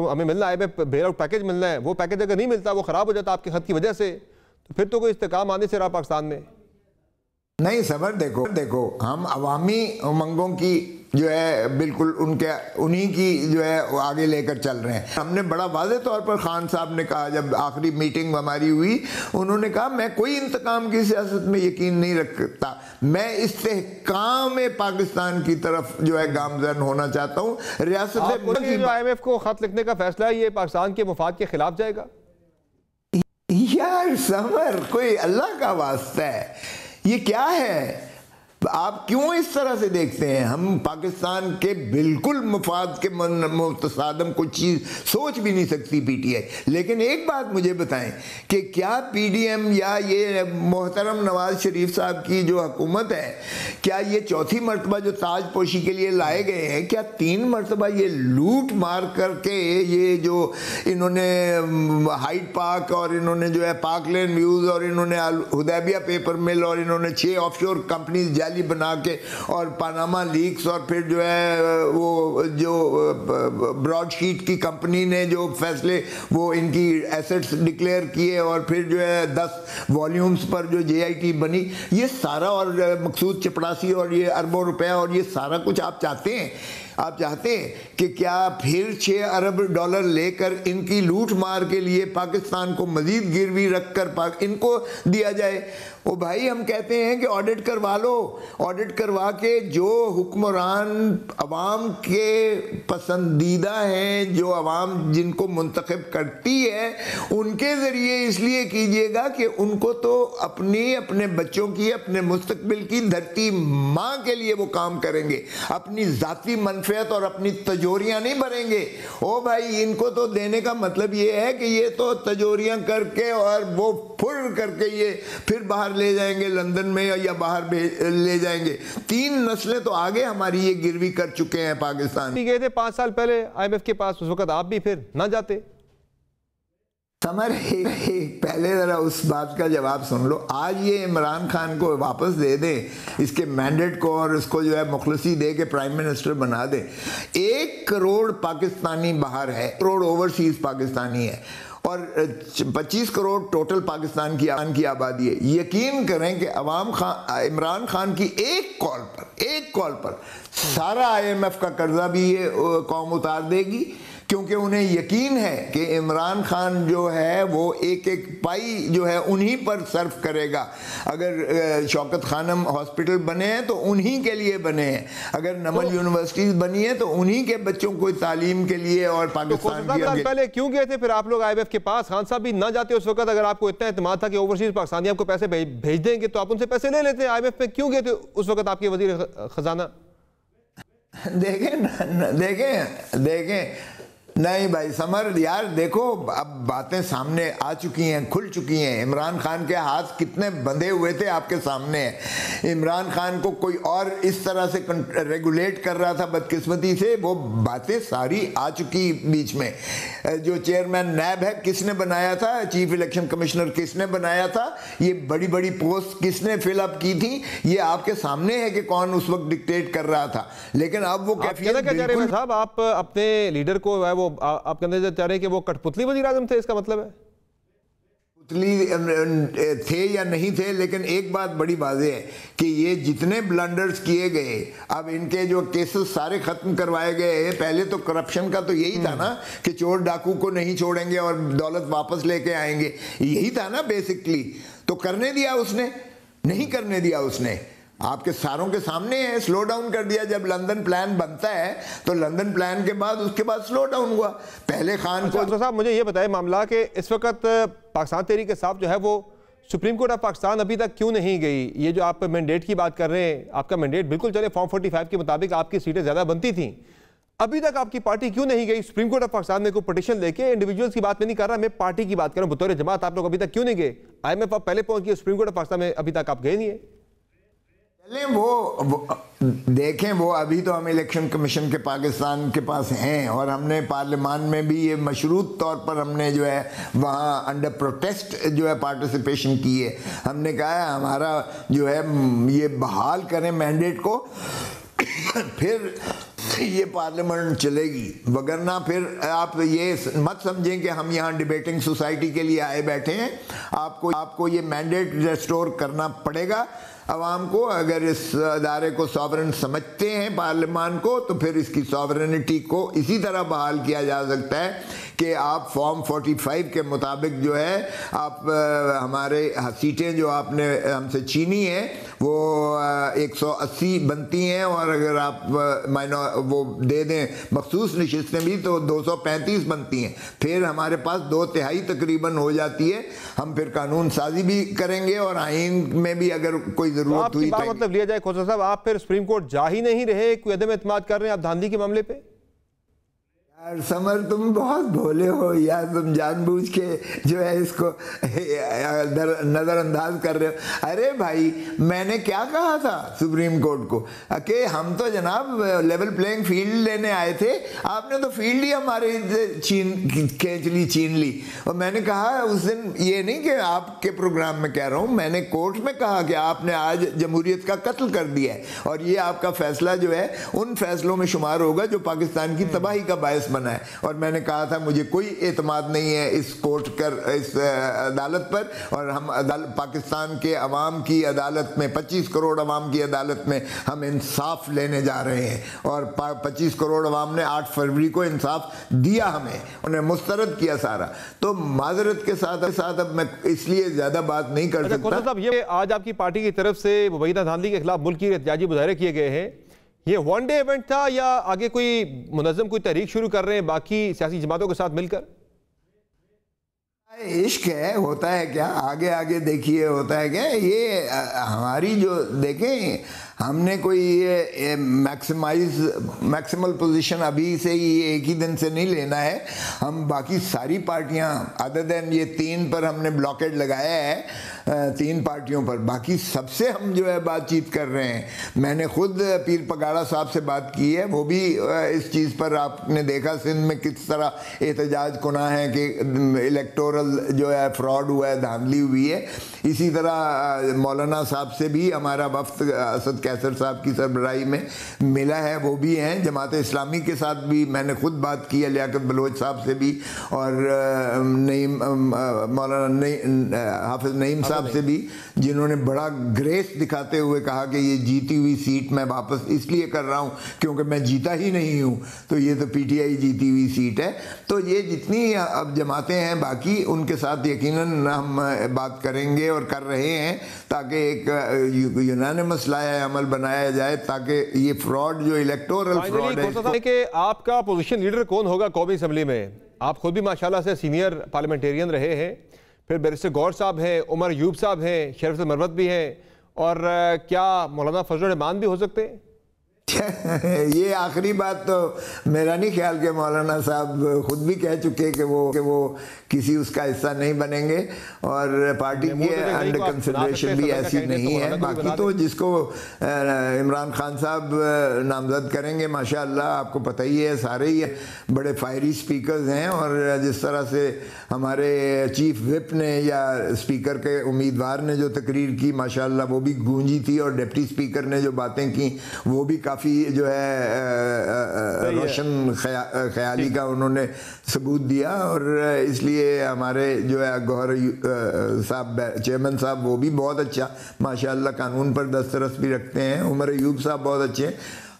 हमें मिलना है बेल आउट पैकेज मिलना है, वो पैकेज अगर नहीं मिलता, वो ख़राब हो जाता आपके खत की वजह से, तो फिर तो कोई इस्तेकाम आने से रहा पाकिस्तान में नहीं। सबर देखो हम अवामी उमंगों की जो है बिल्कुल उन्हीं की जो है वो आगे लेकर चल रहे हैं। हमने बड़ा वाज़ेह तौर पर खान साहब ने कहा, जब आखिरी मीटिंग हमारी हुई, उन्होंने कहा मैं कोई इंतकाम की सियासत में यकीन नहीं रखता, मैं इस्तेहकाम पाकिस्तान की तरफ जो है गामजन होना चाहता हूँ। रियासत जो IMF को खत लिखने का फैसला है ये पाकिस्तान के मुफाद के खिलाफ जाएगा? यार समर, कोई अल्लाह का वास्ता है, ये क्या है? आप क्यों इस तरह से देखते हैं? हम पाकिस्तान के बिल्कुल मुफाद के मुतसादम कुछ चीज़ सोच भी नहीं सकती PTI। लेकिन एक बात मुझे बताएं कि क्या PDM या ये मोहतरम नवाज शरीफ साहब की जो हुकूमत है, क्या ये चौथी मरतबा जो ताजपोशी के लिए लाए गए हैं, क्या 3 मरतबा ये लूट मार करके ये जो इन्होंने हाइड पार्क और इन्होंने जो है पाक लेन व्यूज़ और इन्होंने हुदैबिया पेपर मिल और इन्होंने 6 ऑफशोर कंपनीज जाली बना के और पानामा लीक्स और फिर जो है वो जो ब्रॉडशीट की कंपनी ने जो फैसले वो इनकी एसेट्स डिक्लेयर किए और फिर जो है 10 वॉल्यूम्स पर जो JIT बनी, ये सारा और मकसूद चपड़ासी और ये अरबों रुपया और ये सारा कुछ आप चाहते हैं? आप चाहते हैं कि क्या फिर 6 अरब डॉलर लेकर इनकी लूट मार के लिए पाकिस्तान को मजीद गिरवी रखकर इनको दिया जाए? ओ भाई, हम कहते हैं कि ऑडिट करवा लो, ऑडिट करवा के जो हुक्मरान अवाम के पसंदीदा हैं, जो अवाम जिनको मुंतखब करती है, उनके ज़रिए इसलिए कीजिएगा कि उनको तो अपने बच्चों की, अपने मुस्तकबिल की धरती माँ के लिए वो काम करेंगे, अपनी ज़ाती मनफियत और अपनी तजोरियाँ नहीं भरेंगे। ओ भाई, इनको तो देने का मतलब ये है कि ये तो तजोरियाँ करके और वो फुर करके ये फिर बाहर ले जाएंगे लंदन में या बाहर ले जाएंगे। 3 नस्लें तो आगे हमारी ये गिरवी कर चुके हैं पाकिस्तान। गए थे 5 साल पहले IMF के पास, उस वक्त आप भी फिर ना जाते। समर, पहले ज़रा उस बात का जवाब सुन लो। आज ये इमरान खान को वापस दे दें, इसके मैंडेट को, और इसको जो है मुखलसी दे के प्राइम मिनिस्टर बना दें। 1 करोड़ पाकिस्तानी बाहर है, 1 करोड़ ओवरसीज पाकिस्तानी है और 25 करोड़ टोटल पाकिस्तान की आबादी है। यकीन करें कि इमरान खान की एक कॉल पर सारा IMF का कर्जा भी ये कौम उतार देगी, क्योंकि उन्हें यकीन है कि इमरान खान जो है वो एक एक पाई जो है उन्हीं पर सर्व करेगा। अगर शौकत खानम हॉस्पिटल बने हैं तो उन्हीं के लिए बने हैं, अगर नमल यूनिवर्सिटीज बनी है तो उन्हीं के बच्चों को तालीम के लिए और पाकिस्तान की पहले क्यों गए थे फिर आप लोग IMF के पास? खान साहब भी ना जाते उस वक्त, अगर आपको इतना एतमाद था कि ओवरसीज पाकिस्तानी आपको पैसे भेज देंगे तो आप उनसे पैसे ले लेते। IMF में क्यों गए थे उस वक्त आपके वजीर खजाना? देखें नहीं भाई समर यार, देखो अब बातें सामने आ चुकी हैं, खुल चुकी हैं। इमरान खान के हाथ कितने बंधे हुए थे आपके सामने है। इमरान खान को कोई और इस तरह से रेगुलेट कर रहा था बदकिस्मती से, वो बातें सारी आ चुकी बीच में। जो चेयरमैन नैब है किसने बनाया था, चीफ इलेक्शन कमिश्नर किसने बनाया था, ये बड़ी बड़ी पोस्ट किसने फिलअप की थी, ये आपके सामने है कि कौन उस वक्त डिक्टेट कर रहा था। लेकिन अब वो कैफियत साहब, आप अपने लीडर को वो आप कहना चाह रहे हैं कि वो कठपुतली वज़ीर आज़म थे, इसका मतलब है? पुतली थे या नहीं थे, लेकिन एक बात बड़ी वाज़ेह है कि ये जितने ब्लंडर्स किए गए, अब इनके जो केसेस सारे खत्म करवाए गए। पहले तो करप्शन का तो यही था ना कि चोर डाकू को नहीं छोड़ेंगे और दौलत वापस लेके आएंगे, यही था ना बेसिकली। तो करने दिया उसने? नहीं करने दिया उसने, आपके सारों के सामने है। स्लो डाउन कर दिया। जब लंदन प्लान बनता है तो लंदन प्लान के बाद उसके बाद स्लो डाउन हुआ। पहले खान को साहब मुझे ये बताएं मामला कि इस वक्त पाकिस्तान तहरीक इंसाफ जो है वो सुप्रीम कोर्ट ऑफ पाकिस्तान अभी तक क्यों नहीं गई? ये जो आप मैंडेट की बात कर रहे हैं, आपका मैंडेट बिल्कुल चले, फॉर्म 45 के मुताबिक आपकी सीटें ज़्यादा बनती थी, अभी तक आपकी पार्टी क्यों नहीं गई सुप्रीम कोर्ट ऑफ पाकिस्तान में? कोई पिटीशन लेके, इंडिविजुअल्स की बात में नहीं कर रहा, मैं पार्टी की बात कर रहा हूँ। बतौर जमात आप लोग अभी तक क्यों नहीं गए? IMF आप पहले पहुंच गए, सुप्रीम कोर्ट ऑफ पाकिस्तान में अभी तक आप गए नहीं है। वो देखें, वो अभी तो हम इलेक्शन कमीशन के पाकिस्तान के पास हैं और हमने पार्लियामान में भी ये मशरूत तौर पर हमने जो है वहाँ अंडर प्रोटेस्ट जो है पार्टिसिपेशन की है। हमने कहा है हमारा जो है ये बहाल करें मैंडेट को, फिर ये पार्लियामेंट चलेगी, वगरना फिर आप ये मत समझें कि हम यहाँ डिबेटिंग सोसाइटी के लिए आए बैठे हैं। आपको ये मैंडेट रेस्टोर करना पड़ेगा अवाम को। अगर इस अदारे को सॉवरेन समझते हैं पार्लियामान को, तो फिर इसकी सॉवरेनिटी को इसी तरह बहाल किया जा सकता है कि आप फॉर्म 45 के मुताबिक जो है आप हमारे सीटें जो आपने हमसे छीनी है वो 180 बनती हैं, और अगर आप वो दे दें मखसूस नशिस्तें भी तो 235 बनती हैं। फिर हमारे पास 2/3 तकरीबन हो जाती है। हम फिर कानून साजी भी करेंगे और आइन में भी अगर कोई जरूरत हुई तो मतलब लिया जाए। खोसा साहब, आप फिर सुप्रीम कोर्ट जा ही नहीं रहे, कोई अदम एतमाद कर रहे हैं आप धांधली के मामले पे? यार समर, तुम बहुत भोले हो यार, तुम जानबूझ के जो है इसको नज़रअंदाज कर रहे हो। अरे भाई, मैंने क्या कहा था सुप्रीम कोर्ट को कि हम तो जनाब लेवल प्लेइंग फील्ड लेने आए थे, आपने तो फील्ड ही हमारे छीन ली। और मैंने कहा उस दिन, ये नहीं कि आपके प्रोग्राम में कह रहा हूँ, मैंने कोर्ट में कहा कि आपने आज जमहूरियत का कत्ल कर दिया है और ये आपका फैसला जो है उन फैसलों में शुमार होगा जो पाकिस्तान की तबाही का बायस बना है। और मैंने कहा था मुझे कोई एतमाद नहीं है इस कोर्ट कर, इस अदालत पर, और हम पाकिस्तान के अवाम की अदालत में, 25 करोड़ अवाम की अदालत में हम इंसाफ लेने जा रहे हैं। और 25 करोड़ अवाम ने 8 फरवरी को इंसाफ दिया, हमें उन्हें मुस्तरद किया सारा। तो माजरत के साथ अब मैं इसलिए ज्यादा बात नहीं कर सकता। साहब, ये आज आपकी पार्टी की तरफ से मुबैना धांधली के खिलाफ मुल्क की एहतजाजी मुजाहरे किए गए हैं, ये वन डे इवेंट था या आगे कोई मुनज़्ज़म कोई तहरीक शुरू कर रहे हैं बाकी सियासी जमातों के साथ मिलकर? इश्क है, होता है क्या, आगे आगे देखिए होता है क्या। ये हमारी जो देखें, हमने कोई ये मैक्सिमल पोजीशन अभी से ही एक ही दिन से नहीं लेना है। हम बाकी सारी पार्टियां अदर देन ये 3 पर हमने ब्लॉकेड लगाया है, 3 पार्टियों पर, बाकी सबसे हम जो है बातचीत कर रहे हैं। मैंने खुद पीर पगाड़ा साहब से बात की है, वो भी इस चीज़ पर आपने देखा सिंध में किस तरह एहतजाज कुना है कि इलेक्टोरल जो है फ्रॉड हुआ है, धांधली हुई है। इसी तरह मौलाना साहब से भी हमारा वफ्द असद कैसर साहब की सरबराही में मिला है, वो भी हैं। जमात इस्लामी के साथ भी मैंने खुद बात की है, लियाकत बलोच साहब से भी, और मौलाना हाफिज नईम साहब साहब से भी, जिन्होंने बड़ा ग्रेस दिखाते हुए कहा कि ये जीती हुई सीट मैं वापस इसलिए कर रहा हूँ क्योंकि मैं जीता ही नहीं हूँ, तो ये तो पीटीआई जीती हुई सीट है। तो ये जितनी अब जमातें हैं बाकी, उनके साथ यकीनन हम बात करेंगे और कर रहे हैं, ताकि एक यूनानिमस लाया अमल बनाया जाए, ताकि ये फ्रॉड जो इलेक्टोरल फ्रॉड है। कि आपका पोजीशन लीडर कौन होगा कौमी असेंबली में? आप खुद भी माशाल्लाह से सीनियर पार्लियामेंटेरियन रहे हैं, फिर बैरिस्टर गौर साहब हैं, उमर अयूब साहब हैं, शरीफ मरवत भी हैं, और क्या मौलाना फजल रहमान भी हो सकते हैं? ये आखिरी बात तो मेरा नहीं ख्याल कि मौलाना साहब खुद भी कह चुके कि वो किसी उसका हिस्सा नहीं बनेंगे, और पार्टी की अंडर कंसिडरेशन भी ऐसी नहीं है। बाकी तो जिसको इमरान खान साहब नामजद करेंगे, माशाअल्लाह आपको पता ही है, सारे ही बड़े फायरी स्पीकर्स हैं, और जिस तरह से हमारे चीफ विप ने या स्पीकर के उम्मीदवार ने जो तकरीर की, माशाअल्लाह वो भी गूंजी थी, और डिप्टी स्पीकर ने जो बातें की वो भी काफ़ी जो है रोशन ख्याली का उन्होंने सबूत दिया। और इसलिए हमारे जो है गौहर साहब चेयरमैन साहब वो भी बहुत अच्छा माशाअल्लाह कानून पर दस्तरस भी रखते हैं। उमर अयूब साहब बहुत अच्छे हैं।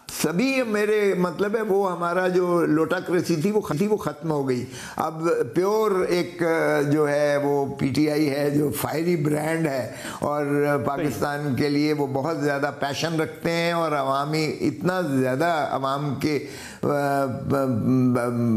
सभी मेरे मतलब है वो हमारा जो लोटाक्रेसी थी वो ख़त्म हो गई। अब प्योर एक जो है वो पीटीआई है जो फायरी ब्रांड है, और पाकिस्तान के लिए वो बहुत ज़्यादा पैशन रखते हैं, और अवामी इतना ज़्यादा अवाम के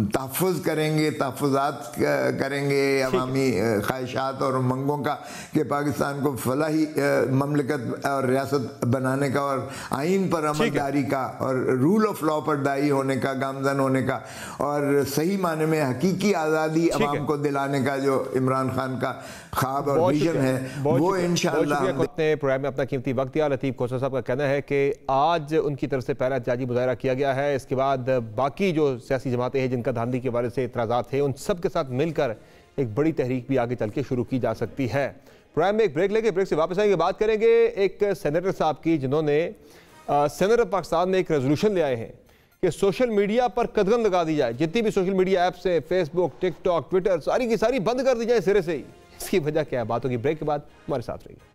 तहफ़्फ़ुज़ करेंगे, तहफ़्फ़ुज़ात करेंगे अवामी ख्वाहिशात और उमंगों का, कि पाकिस्तान को फलाही ममलकत और रियासत बनाने का, और आइन पर अमलदारी का, और रूल ऑफ लॉ पर दाई होने का, गामजन होने का, और सही माने में हकीकी आज़ादी अवाम को दिलाने का जो इमरान खान का ख्वाब और विजन है, वो इंशाअल्लाह। प्रोग्राम में अपना कीमती वक्त दिया। लतीफ़ खोसर साहब का कहना है कि आज उनकी तरफ से पहला एहतजाजी मुजाहरा किया गया है, इसके बाद बाकी जो सियासी जमातें हैं जिनका धांधली के बारे से इतराज़ात थे, उन सब के साथ मिलकर एक बड़ी तहरीक भी आगे चल के शुरू की जा सकती है। प्रोग्राम में एक ब्रेक लेके ब्रेक से वापस आएंगे, बात करेंगे एक सेनेटर साहब की, जिन्होंने सेनेटर पाकिस्तान में एक रेजोल्यूशन ले आए हैं कि सोशल मीडिया पर कदगन लगा दी जाए, जितनी भी सोशल मीडिया ऐप्स हैं, फेसबुक, टिकटॉक, ट्विटर, सारी की सारी बंद कर दी जाए सिरे से ही। इसकी वजह क्या है? बातों की ब्रेक के बाद हमारे साथ रहिए।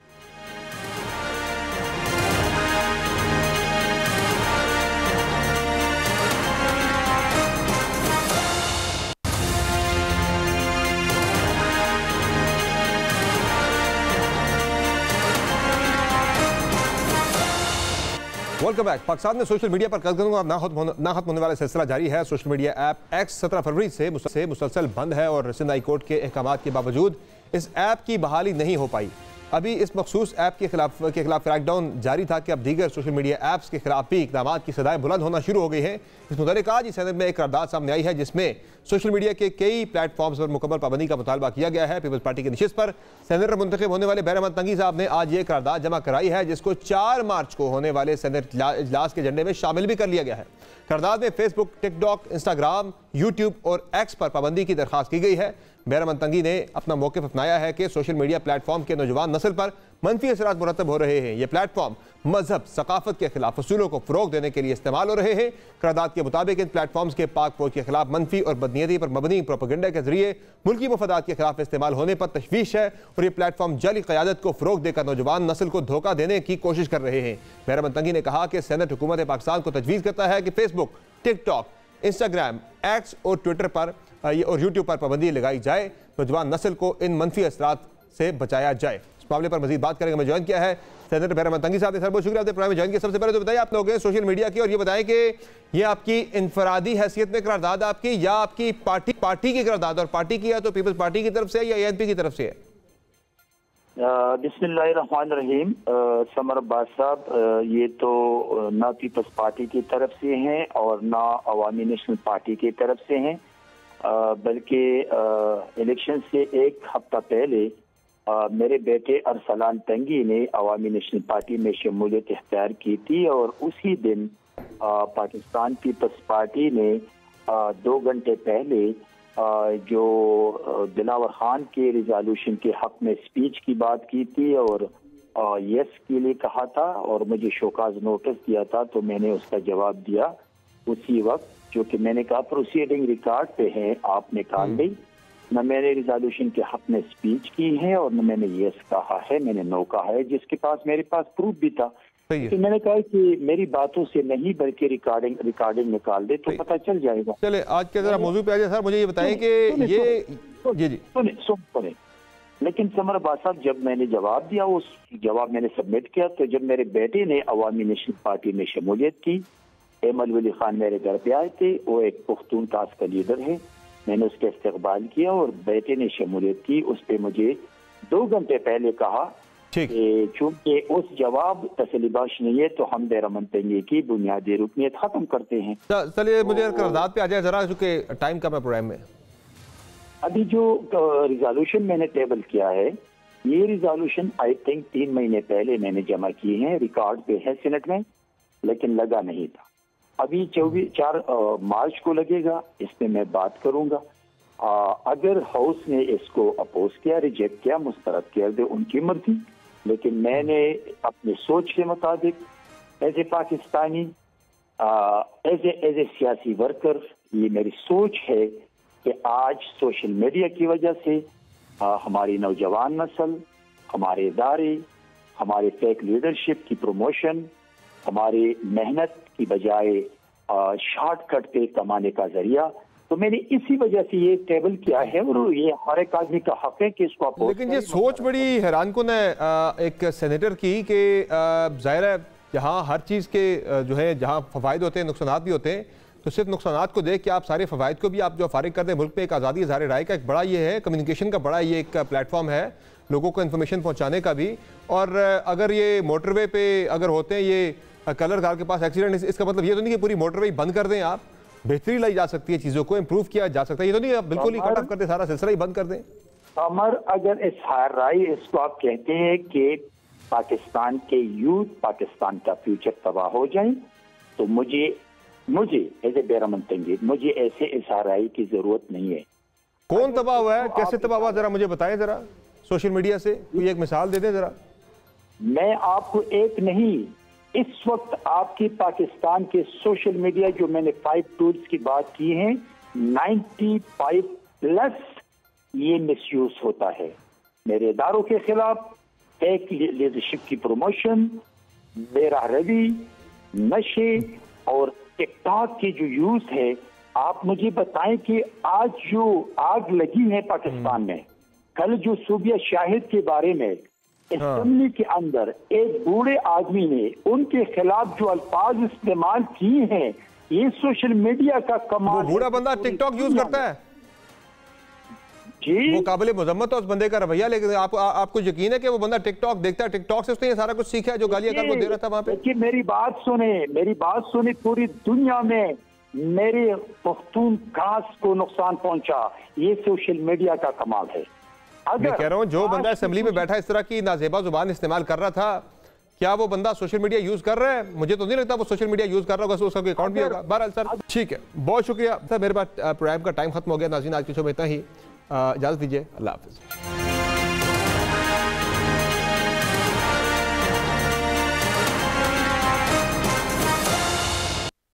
Welcome back. पाकिस्तान में सोशल मीडिया पर कदगन का ना खत्म होने वाला सिलसिला जारी है। सोशल मीडिया ऐप एक्स 17 फरवरी से मुसलसल बंद है, और सिंध हाई कोर्ट के अहकामात के बावजूद इस ऐप की बहाली नहीं हो पाई। अभी इस मखसूस ऐप के खिलाफ क्रैकडाउन जारी था कि अब दीगर सोशल मीडिया ऐप्स के खिलाफ भी इक़दाम की सदाएं बुलंद होना शुरू हो गई हैं। इस मुताबिक आज इस सनद में एक करारदाद सामने आई है, जिसमें सोशल मीडिया के कई प्लेटफॉर्म्स पर मुकम्मल पाबंदी का मुतालबा किया गया है। पीपल्स पार्टी की नशिस्त पर सेनेटर मुंतखब होने वाले बैर अहमद तंगी साहब ने आज ये करारदाद जमा कराई है, जिसको 4 मार्च को होने वाले सेनेट इजलास के एजेंडे में शामिल भी कर लिया गया है। करारदाद में फेसबुक, टिकटॉक, इंस्टाग्राम, यूट्यूब और एक्स पर पाबंदी की दरख्वास्त की गई है। बैर अहमद तंगी ने अपना मौक़िफ़ अपनाया है कि सोशल मीडिया प्लेटफॉर्म के नौजवान नस्ल पर मनफी असरात मुरतब हो रहे हैं। ये प्लेटफॉर्म मजहब, सकाफत के खिलाफ असूलों को फ़रोग देने के लिए इस्तेमाल हो रहे हैं। करारदाद के मुताबिक इन प्लेटफॉर्म्स के पाक फौज के खिलाफ मनफी और बदनीयती पर मबनी प्रोपेगेंडा के जरिए मुल्की मफादात के खिलाफ इस्तेमाल होने पर तशवीश है, और ये प्लेटफॉर्म जाली क़यादत को फ़रोग देकर नौजवान नस्ल को धोखा देने की कोशिश कर रहे हैं। बैर अहमद तंगी ने कहा कि सेनेट हुकूमत पाकिस्तान को तजवीज़ करता है कि फेसबुक, टिकटॉक, इंस्टाग्राम, एक्स और ट्विटर पर और यूट्यूब पर पाबंदी लगाई जाए, नौजवान नस्ल को इन मनफी असरात से बचाया जाए। इस मामले पर मजीद बात करेंगे। मैं ज्वाइन किया है सेनेटर बैर अहमद तंगी साहब ने। सर बहुत शुक्रिया आपने प्रोग्राम में ज्वाइन किया। सबसे पहले तो बताइए आप लोग सोशल मीडिया की, और ये बताएं कि ये आपकी इनफरादी हैसियत में करारदाद आपकी, या आपकी पार्टी की करारदाद, और पार्टी की है तो पीपल्स पार्टी की तरफ से या ANP की तरफ से है? बिस्मिल्लाहिर्रहमानिर्रहीम। समर अब्बास साहब, ये तो ना पीपल्स पार्टी की तरफ से हैं और ना अवामी नेशनल पार्टी की तरफ से हैं, बल्कि इलेक्शन से एक हफ्ता पहले मेरे बेटे अरसलान तंगी ने अवामी नेशनल पार्टी में शमूलियत इख्तियार की थी, और उसी दिन पाकिस्तान पीपल्स पार्टी ने 2 घंटे पहले जो दिलावर खान के रिजोल्यूशन के हक में स्पीच की बात की थी और यस के लिए कहा था, और मुझे शोकाज नोटिस दिया था, तो मैंने उसका जवाब दिया उसी वक्त, जो कि मैंने कहा प्रोसीडिंग रिकॉर्ड पे है, आप निकाल ली। न मैंने रिजोल्यूशन के हक में स्पीच की है और न मैंने यस कहा है, मैंने नो कहा है, जिसके पास मेरे पास प्रूफ भी था। तो मैंने कहा कि मेरी बातों से नहीं बल्कि रिकॉर्डिंग निकाल दे तो पता चल जाएगा। चले आज के जरा मौजूद पे आ जाए सर, मुझे ये बताएं कि ये जी सुने। लेकिन समर अब्बास साहब, जब मैंने जवाब दिया, उस जवाब मैंने सबमिट किया, तो जब मेरे बेटे ने अवामी नेशनल पार्टी में शमूलियत की, अहमद वली खान मेरे घर पे आए थे, वो एक पुख्तून कास्ट का लीडर है, मैंने उसका इस्तकबाल किया और बेटे ने शमूलियत की। उस पर मुझे 2 घंटे पहले कहा कि चूंकि उस जवाब तसलीबख्श नहीं है तो हम देरमन तंगी की बुनियादी रुकनीत खत्म करते हैं। चलिए मुझे करारदाद पे आ जाए जरा, चूंकि टाइम कम है प्रोग्राम में। अभी जो रिजोल्यूशन मैंने टेबल किया है, ये रिजोल्यूशन आई थिंक 3 महीने पहले मैंने जमा किए हैं, रिकॉर्ड पे है सेनेट में, लेकिन लगा नहीं था। अभी 4 मार्च को लगेगा, इस पे मैं बात करूंगा। अगर हाउस ने इसको अपोज किया, रिजेक्ट किया, मुस्तरद कर दे, उनकी मर्जी। लेकिन मैंने अपनी सोच के मुताबिक as a Pakistani, as a सियासी वर्कर, ये मेरी सोच है कि आज सोशल मीडिया की वजह से हमारी नौजवान नस्ल, हमारे इदारे, हमारे फेक लीडरशिप की प्रमोशन, हमारी मेहनत की बजाय शॉर्टकट पे कमाने का जरिया, तो मैंने इसी वजह से ये टेबल किया है और ये हर एक आदमी का हक है कि इसको अपोज। लेकिन ये सोच बड़ी हैरानकुन है एक सेनेटर की कि जाहिर है जहाँ हर चीज़ के जो है जहाँ फ़वाइद होते हैं नुकसान भी होते हैं, तो सिर्फ नुकसान को देख के आप सारे फ़वाइद को भी आप जो फारिग कर दें। मुल्क पे एक आज़ादी इज़हार राय का एक बड़ा ये है, कम्युनिकेशन का बड़ा ये एक प्लेटफॉर्म है लोगों को इन्फॉर्मेशन पहुँचाने का भी। और अगर ये मोटरवे पे अगर होते हैं ये कलर कार के पास एक्सीडेंट, इसका मतलब ये तो नहीं कि पूरी मोटरवे बंद कर दें आप, बेहतरी लाई जा सकती है, चीज़ों को इम्प्रूव किया जा सकता है। ये तो नहीं आप बिल्कुल ही कट ऑफ कर दें, सारा सिलसिला ही बंद कर दें। अमर, अगर इज़हार राय इसको आप कहते हैं कि पाकिस्तान के यूथ, पाकिस्तान का फ्यूचर तबाह हो जाए, तो मुझे एज ए बेरमन तंगीर, मुझे ऐसे इज़हार राय की जरूरत नहीं है। कौन तबाह हुआ है, कैसे तबाह हुआ, जरा मुझे बताएं, जरा सोशल मीडिया से कोई एक मिसाल दे दें जरा। मैं आपको एक नहीं, इस वक्त आपकी पाकिस्तान के सोशल मीडिया, जो मैंने 5 टूल्स की बात की है, 95+ ये मिसयूज होता है। मेरे इदारों के खिलाफ फेक लीडरशिप की प्रमोशन, बेराह रवी, नशे और टिकटॉक की जो यूज है। आप मुझे बताएं कि आज जो आग लगी है पाकिस्तान में, कल जो सूबिया शाहिद के बारे में असेंबली के अंदर एक बूढ़े आदमी ने उनके खिलाफ जो अल्फाज इस्तेमाल किए हैं, ये सोशल मीडिया का कमाल। वो बूढ़ा बंदा टिकटॉक यूज करता है जी, वो काबिल मजम्मत है उस बंदे का रवैया, लेकिन आपको यकीन है कि वो बंदा टिकटॉक देखता है, टिकटॉक से उसने ये सारा कुछ सीखा है जो गालियां कर वो दे रहा था वहां पे। देखिए मेरी बात सुने, पूरी दुनिया में मेरे पख्तून कास्ट को नुकसान पहुंचा, ये सोशल मीडिया का कमाल है। मैं कह रहा हूँ जो बंदा असेंबली में बैठा इस तरह की नाजेबा जुबान इस्तेमाल कर रहा था, क्या वो बंदा सोशल मीडिया यूज कर रहा है? मुझे तो नहीं लगता वो सोशल मीडिया यूज कर रहा होगा, उसका कोई अकाउंट भी होगा। बहरहाल सर ठीक है, बहुत शुक्रिया सर, मेरे पास प्रोग्राम का टाइम खत्म हो गया। नाज़रीन आज की शो में इतना ही, इजाज़त दीजिए, अल्लाह हाफ़िज़।